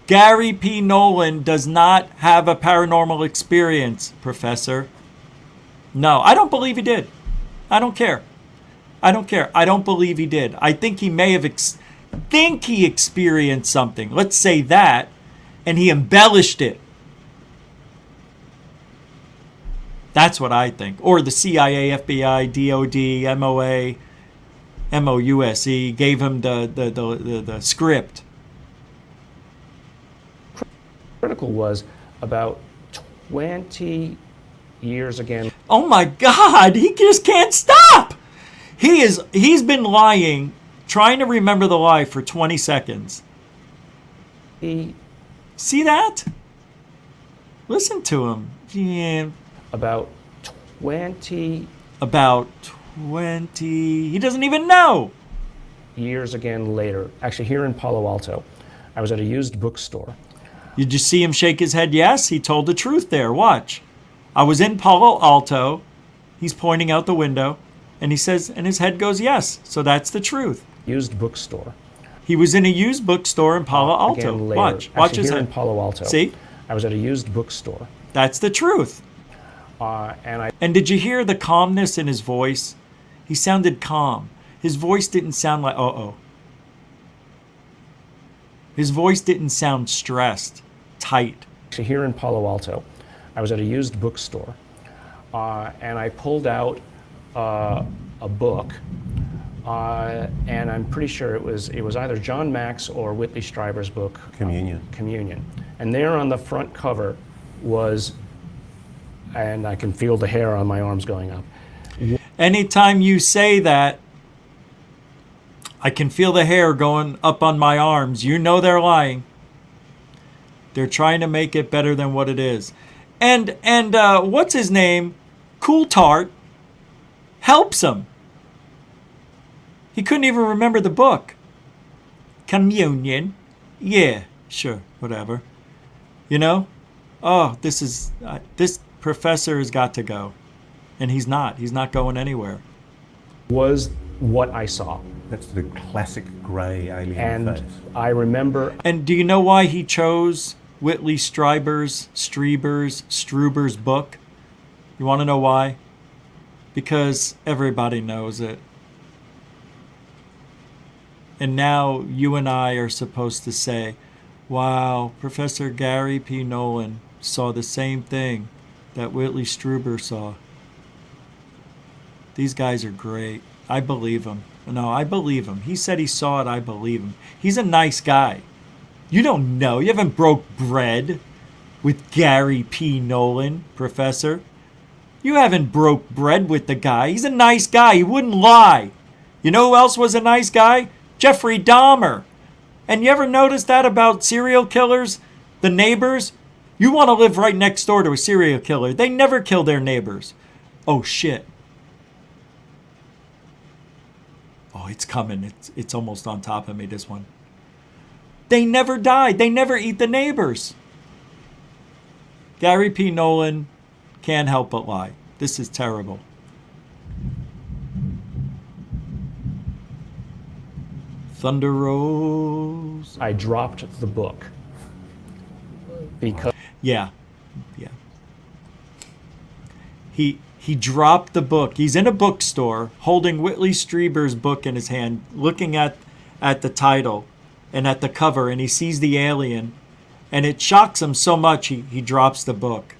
Gary P. Nolan does not have a paranormal experience, Professor. No, I don't believe he did. I don't care. I don't believe he did. I think he may have he experienced something. Let's say that. And he embellished it. That's what I think. Or the CIA, FBI, DOD, MOA, MOUSE gave him the script. Critical was about 20 years again. Oh my God, he just can't stop. He's been lying, trying to remember the lie for 20 seconds. See that? Listen to him. Yeah. About 20 he doesn't even know. Years again later, actually here in Palo Alto, I was at a used bookstore. Did you see him shake his head? Yes, he told the truth there. Watch. I was in Palo Alto. He's pointing out the window, and he says, and his head goes, yes. So that's the truth. Used bookstore. He was in a used bookstore in Palo Alto. Again later. Watch Actually, his here head. in Palo Alto. See? I was at a used bookstore. That's the truth. And did you hear the calmness in his voice? He sounded calm. His voice didn't sound like, uh-oh. His voice didn't sound stressed, tight. Actually, here in Palo Alto, I was at a used bookstore, and I pulled out a book, and I'm pretty sure it was either John Mack's or Whitley Strieber's book, Communion. And there on the front cover was, and I can feel the hair on my arms going up. Anytime you say that, I can feel the hair going up on my arms. You know they're lying. They're trying to make it better than what it is. And what's his name? Cool Tart helps him. He couldn't even remember the book. Communion. Yeah, sure, whatever. You know? Oh, this professor has got to go. And he's not. He's not going anywhere. Was what I saw. That's the classic grey alien And face. I remember. And do you know why he chose Whitley Strieber's book? You want to know why? Because everybody knows it. And now you and I are supposed to say, wow, Professor Gary P. Nolan saw the same thing that Whitley Strieber saw. These guys are great. I believe him. No, I believe him. He said he saw it. I believe him. He's a nice guy. You don't know. You haven't broke bread with Gary P. Nolan, Professor. You haven't broke bread with the guy. He's a nice guy. He wouldn't lie. You know who else was a nice guy? Jeffrey Dahmer. And you ever notice that about serial killers? The neighbors? You want to live right next door to a serial killer. They never kill their neighbors. Oh, shit. Oh, it's coming. It's almost on top of me, this one. They never die. They never eat the neighbors. Gary P. Nolan can't help but lie. This is terrible. Thunder Rose. I dropped the book. Because... Yeah. He dropped the book. He's in a bookstore holding Whitley Strieber's book in his hand, looking at the title and at the cover, and he sees the alien, and it shocks him so much he drops the book.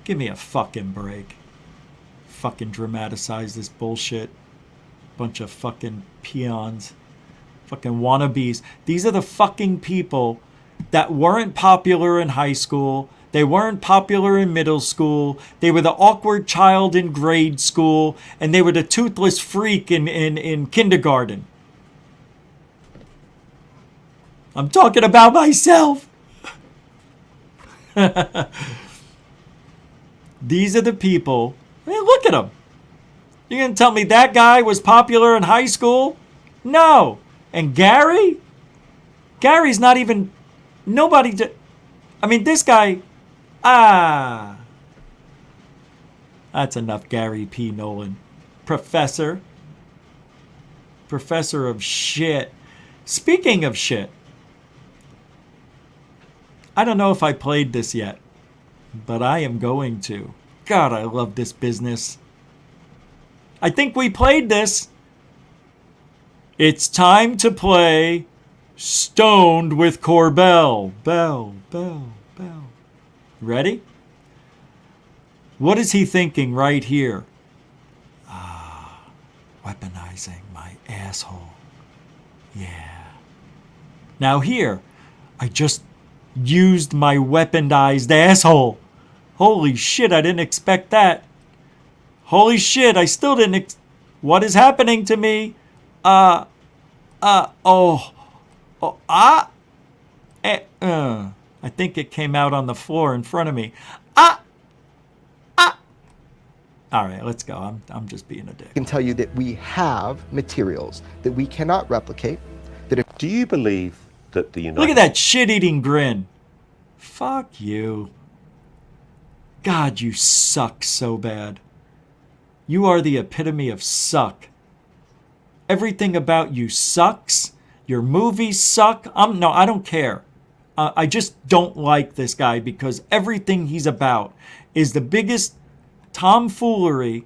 Give me a fucking break. Fucking dramatize this bullshit. Bunch of fucking peons. Fucking wannabes. These are the fucking people that weren't popular in high school. They weren't popular in middle school. They were the awkward child in grade school. And they were the toothless freak in kindergarten. I'm talking about myself. These are the people. Hey, look at them. You're going to tell me that guy was popular in high school? No. And Gary? Gary's not even... Nobody... I mean, this guy... That's enough, Gary P. Nolan. Professor of shit. Speaking of shit, I don't know if I played this yet, but I am going to. God, I love this business. I think we played this. It's time to play Stoned with Corbell. Bell. Ready? What is he thinking right here? Weaponizing my asshole. Yeah. Now here, I just used my weaponized asshole. Holy shit, I didn't expect that. Holy shit, I still didn't what is happening to me? I think it came out on the floor in front of me. All right, let's go. I'm just being a dick. I can tell you that we have materials that we cannot replicate. Do you believe that the United Look at that shit-eating grin. Fuck you. God, you suck so bad. You are the epitome of suck. Everything about you sucks. Your movies suck. No, I don't care. I just don't like this guy because everything he's about is the biggest tomfoolery,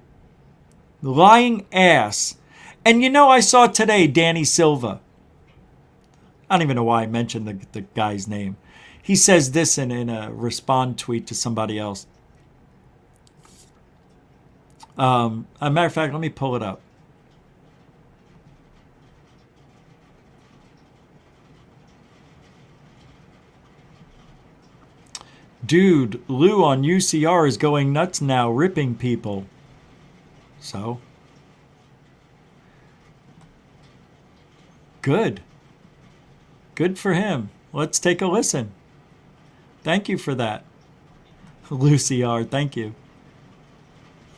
lying ass. And you know, I saw today Danny Silva. I don't even know why I mentioned the guy's name. He says this in a respond tweet to somebody else. As a matter of fact, let me pull it up. Dude, Lou on UCR is going nuts now, ripping people. So? Good. Good for him. Let's take a listen. Thank you for that. Lucy R, thank you.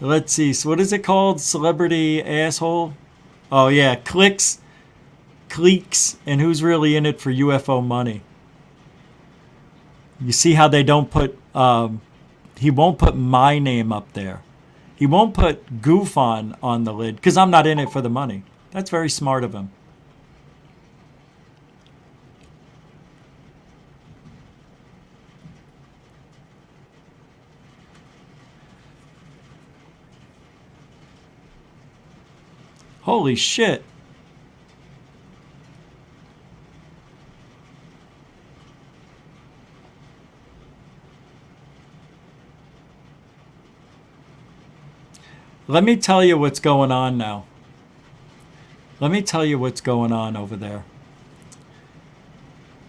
Let's see. So what is it called? Celebrity asshole? Oh yeah, clicks, and who's really in it for UFO money? You see how they don't put, he won't put my name up there. He won't put Goof on the lid because I'm not in it for the money. That's very smart of him. Holy shit. Let me tell you what's going on now. Let me tell you what's going on over there.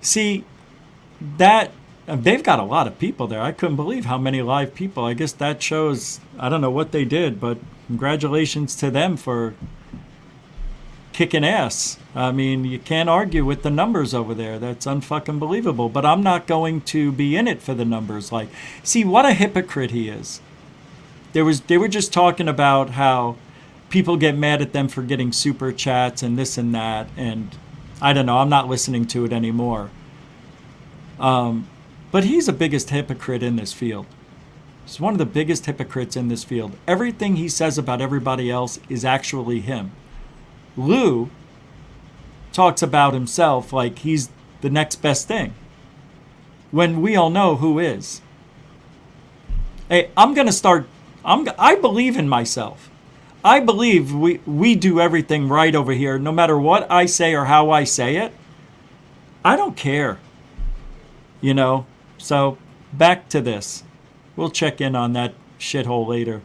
See, that they've got a lot of people there. I couldn't believe how many live people. I guess that shows, I don't know what they did, but congratulations to them for kicking ass. I mean, you can't argue with the numbers over there. That's unfucking believable. But I'm not going to be in it for the numbers. Like, see what a hypocrite he is. They were just talking about how people get mad at them for getting super chats and this and that, and I don't know. I'm not listening to it anymore. But he's the biggest hypocrite in this field. He's one of the biggest hypocrites in this field. Everything he says about everybody else is actually him. Lou talks about himself like he's the next best thing, when we all know who is. Hey, I believe in myself. I believe we do everything right over here, no matter what I say or how I say it. I don't care. You know? So, back to this. We'll check in on that shithole later.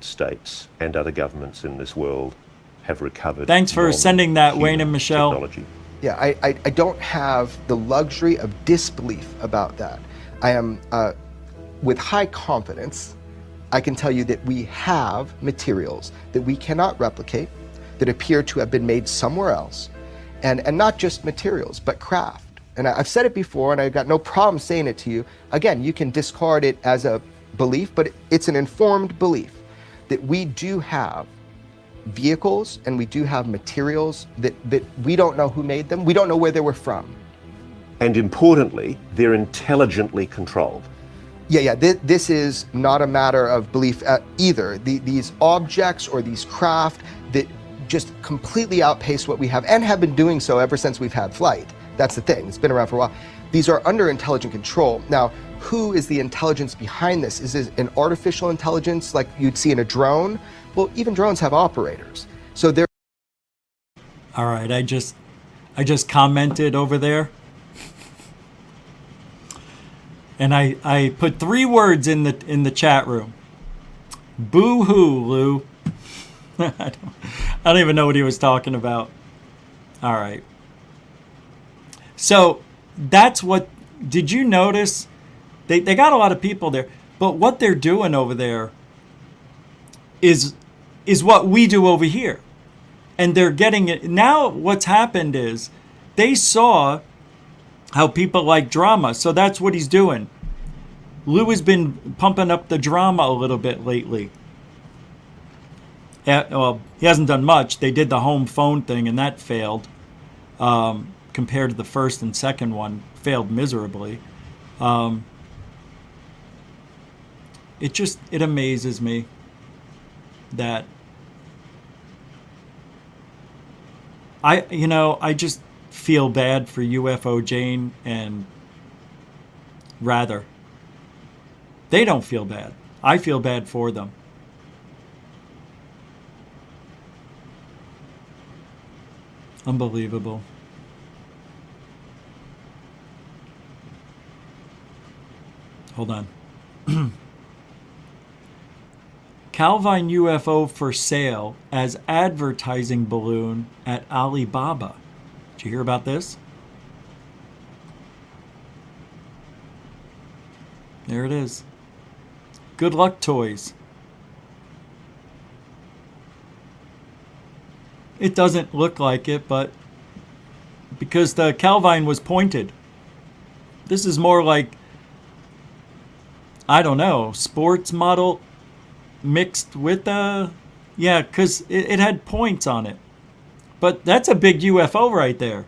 States and other governments in this world have recovered. Thanks for sending that, Wayne and Michelle. Technology. Yeah, I don't have the luxury of disbelief about that. I am, with high confidence, I can tell you that we have materials that we cannot replicate, that appear to have been made somewhere else, and not just materials, but craft. And I've said it before, and I've got no problem saying it to you. Again, you can discard it as a belief, but it's an informed belief that we do have vehicles and we do have materials that we don't know who made them. We don't know where they were from. And importantly, they're intelligently controlled. Yeah. This is not a matter of belief either. These objects or these craft that just completely outpace what we have and have been doing so ever since we've had flight. That's the thing. It's been around for a while. These are under intelligent control. Now, who is the intelligence behind this? Is it an artificial intelligence like you'd see in a drone? Well, even drones have operators. So they're... All right, I just commented over there. And I put 3 words in the chat room. Boo-hoo, Lou. I don't even know what he was talking about. All right. So that's what, did you notice? They got a lot of people there, but what they're doing over there is what we do over here. And they're getting it. Now what's happened is they saw how people like drama. So that's what he's doing. Lou has been pumping up the drama a little bit lately. Well, he hasn't done much. They did the home phone thing, and that failed. Compared to the first and second one, failed miserably. It amazes me that I just feel bad for UFO Jane and Rather. They don't feel bad. I feel bad for them. Unbelievable. Hold on. Calvine UFO for sale as advertising balloon at Alibaba. Did you hear about this? There it is. Good luck toys. It doesn't look like it, but because the Calvine was pointed. This is more like, I don't know, sports model mixed with yeah, because it had points on it. But that's a big UFO right there.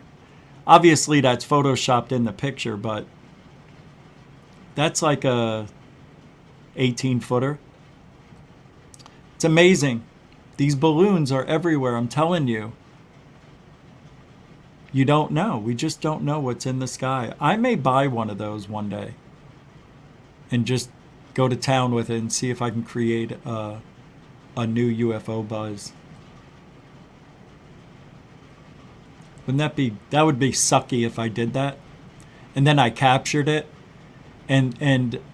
Obviously that's photoshopped in the picture, but that's like a 18-footer. It's amazing. These balloons are everywhere, I'm telling you. You don't know. We just don't know what's in the sky. I may buy one of those one day and just go to town with it and see if I can create a new UFO buzz. Wouldn't that would be sucky if I did that? And then I captured it. And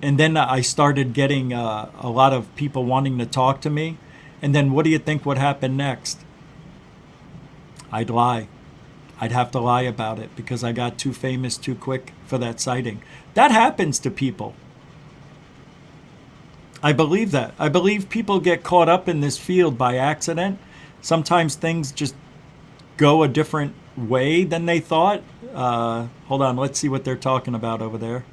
then I started getting a lot of people wanting to talk to me. And then what do you think would happen next? I'd lie. I'd have to lie about it because I got too famous too quick for that sighting. That happens to people. I believe that. I believe people get caught up in this field by accident. Sometimes things just go a different way than they thought. Hold on, let's see what they're talking about over there.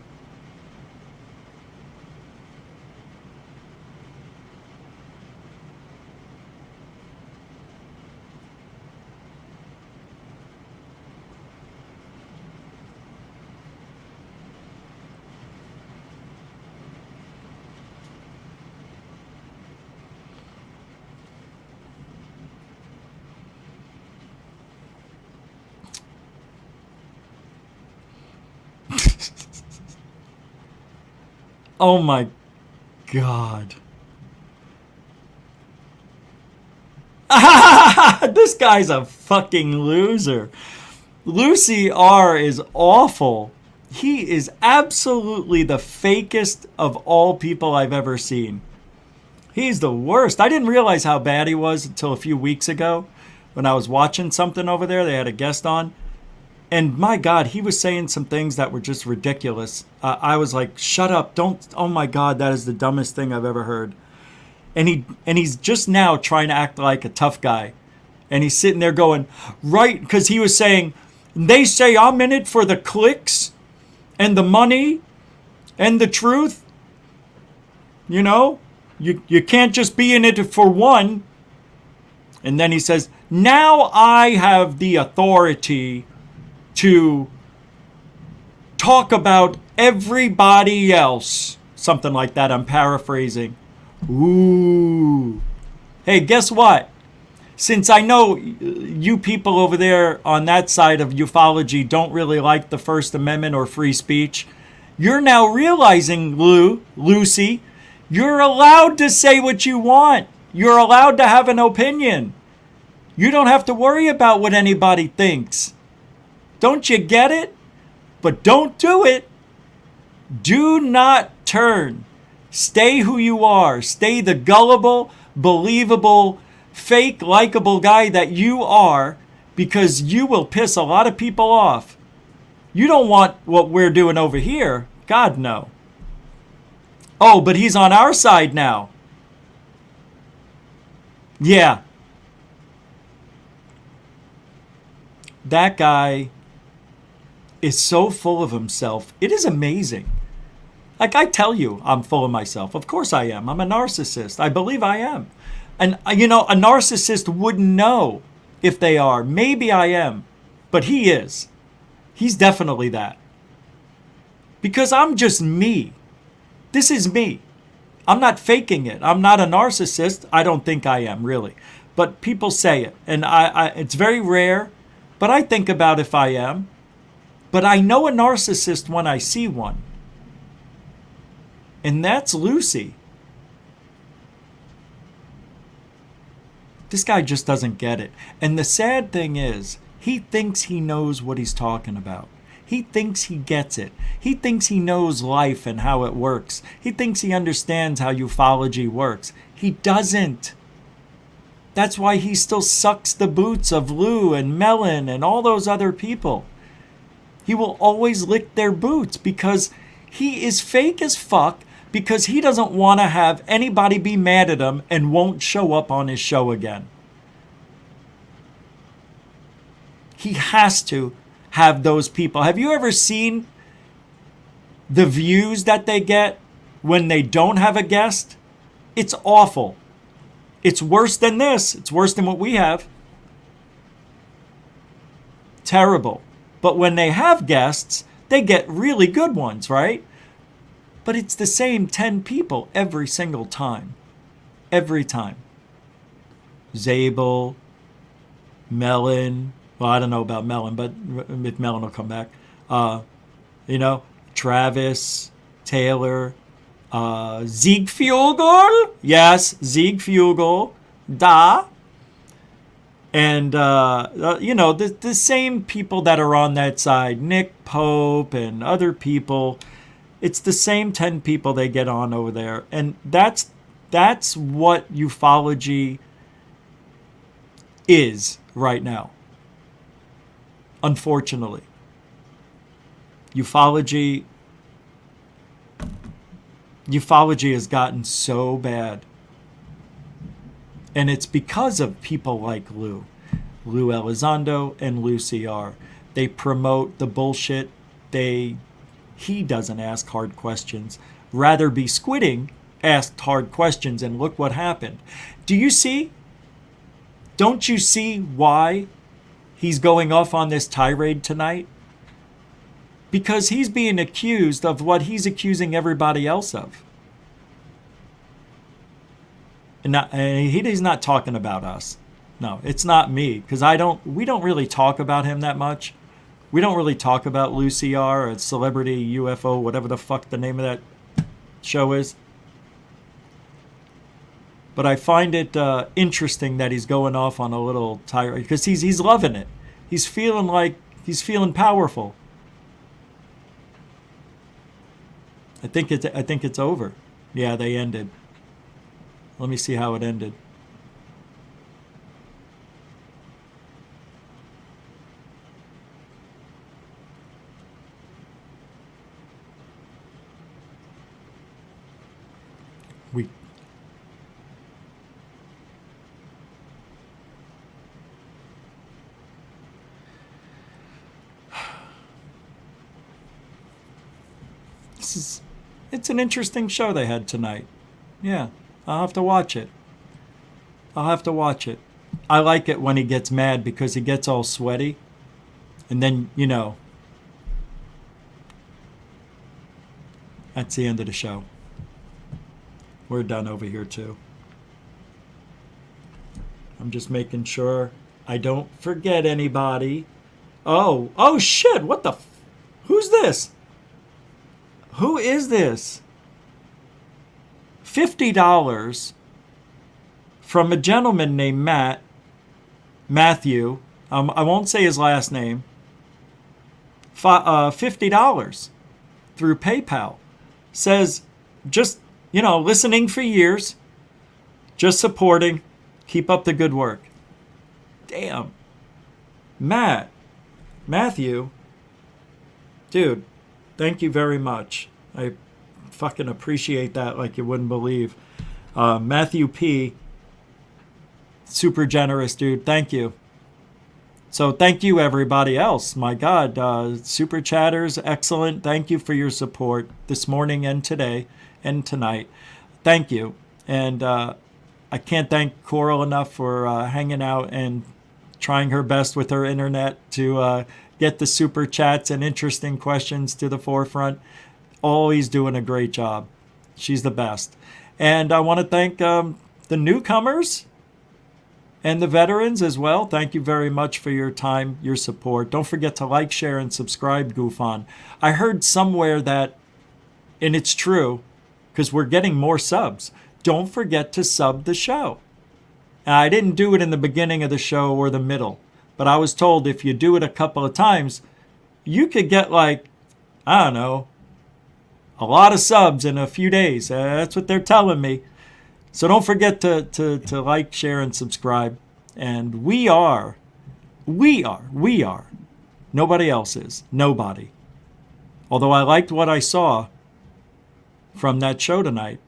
Oh my God. This guy's a fucking loser. Lucy R is awful. He is absolutely the fakest of all people I've ever seen. He's the worst. I didn't realize how bad he was until a few weeks ago when I was watching something over there. They had a guest on. And my God, he was saying some things that were just ridiculous. I was like, shut up. Don't. Oh my God, that is the dumbest thing I've ever heard. And he's just now trying to act like a tough guy. And he's sitting there going, right, because he was saying, they say I'm in it for the clicks and the money and the truth. You know, you can't just be in it for one. And then he says, now I have the authority to talk about everybody else. Something like that. I'm paraphrasing. Ooh. Hey, guess what? Since I know you people over there on that side of ufology don't really like the First Amendment or free speech, you're now realizing, Lucy, you're allowed to say what you want. You're allowed to have an opinion. You don't have to worry about what anybody thinks. Don't you get it? But don't do it. Do not turn. Stay who you are. Stay the gullible, believable, fake, likable guy that you are, because you will piss a lot of people off. You don't want what we're doing over here. God, no. Oh, but he's on our side now. Yeah. That guy is so full of himself. It is amazing. Like, I tell you, I'm full of myself. Of course I am. I'm a narcissist. I believe I am. And, you know, a narcissist wouldn't know if they are. Maybe I am. But he is. He's definitely that. Because I'm just me. This is me. I'm not faking it. I'm not a narcissist. I don't think I am, really. But people say it. And it's very rare. But I think about if I am. But I know a narcissist when I see one. And that's Lucy. This guy just doesn't get it. And the sad thing is, he thinks he knows what he's talking about. He thinks he gets it. He thinks he knows life and how it works. He thinks he understands how ufology works. He doesn't. That's why he still sucks the boots of Lou and Melon and all those other people. He will always lick their boots because he is fake as fuck, because he doesn't want to have anybody be mad at him and won't show up on his show again. He has to have those people. Have you ever seen the views that they get when they don't have a guest? It's awful. It's worse than this. It's worse than what we have. Terrible. But when they have guests, they get really good ones, right? But it's the same 10 people every single time. Every time. Zabel, Melon. Well, I don't know about Melon, but if Melon will come back. You know, Travis, Taylor, Ziegfugel. Yes, Ziegfugel. Da. And, you know, the same people that are on that side. Nick Pope and other people. It's the same 10 people they get on over there. And that's what ufology is right now. Unfortunately. Ufology has gotten so bad. And it's because of people like Lou Elizondo and Lucy R. They promote the bullshit. He doesn't ask hard questions. Rather be squidding asked hard questions, and look what happened. Do you see? Don't you see why he's going off on this tirade tonight? Because he's being accused of what he's accusing everybody else of. And he's not talking about us. No, it's not me, because we don't really talk about him that much. We don't really talk about Lucy R. or Celebrity UFO, whatever the fuck the name of that show is. But I find it interesting that he's going off on a little tirade, because he's loving it. He's feeling powerful. I think it's over. Yeah, they ended. Let me see how it ended. It's an interesting show they had tonight. Yeah, I'll have to watch it. I like it when he gets mad, because he gets all sweaty. And then, you know, that's the end of the show. We're done over here too. I'm just making sure I don't forget anybody. Oh shit, what the who's this? Who is this? $50 from a gentleman named Matthew. I won't say his last name. $50 through PayPal. Says, just, you know, listening for years. Just supporting. Keep up the good work. Damn. Matthew. Dude, thank you very much. I fucking appreciate that like you wouldn't believe. Matthew P. Super generous, dude. Thank you. So thank you, everybody else. My God, super chatters, excellent. Thank you for your support this morning and today and tonight. Thank you. And I can't thank Coral enough for hanging out and trying her best with her internet to get the super chats and interesting questions to the forefront. Always doing a great job. She's the best. And I want to thank the newcomers and the veterans as well. Thank you very much for your time, your support. Don't forget to like, share, and subscribe, Goof On. I heard somewhere that, and it's true, because we're getting more subs, don't forget to sub the show. And I didn't do it in the beginning of the show or the middle, but I was told if you do it a couple of times, you could get like, I don't know, a lot of subs in a few days. That's what they're telling me. So don't forget to like, share, and subscribe. And we are. Nobody else is. Nobody. Although I liked what I saw from that show tonight.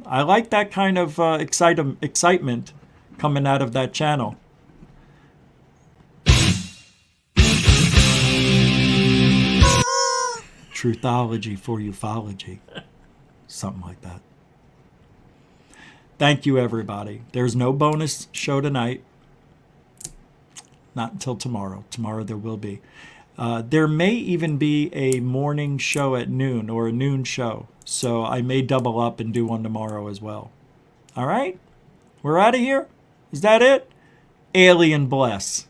I liked that kind of excitement coming out of that channel. Truthology for ufology. Something like that. Thank you, everybody. There's no bonus show tonight. Not until tomorrow. Tomorrow there will be. There may even be a morning show at noon or a noon show. So I may double up and do one tomorrow as well. All right? We're out of here? Is that it? Alien bless.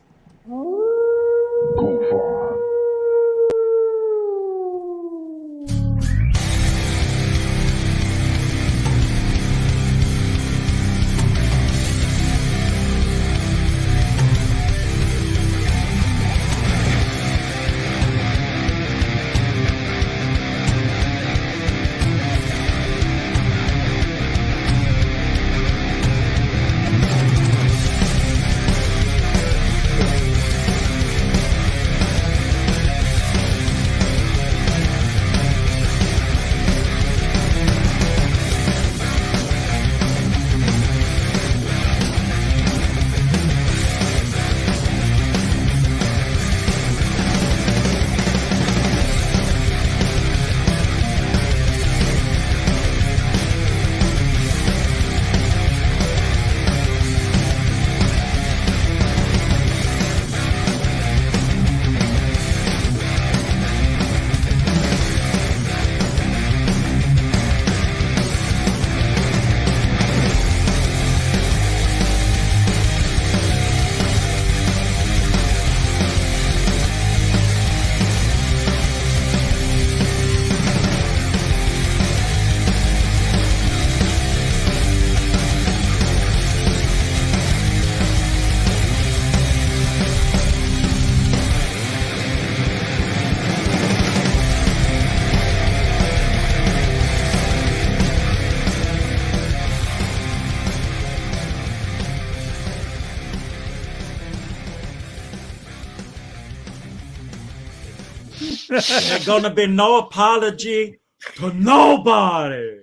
There's gonna be no apology to nobody.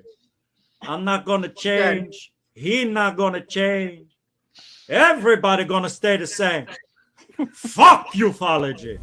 I'm not gonna change. He's not gonna change. Everybody gonna stay the same. Fuck ufology.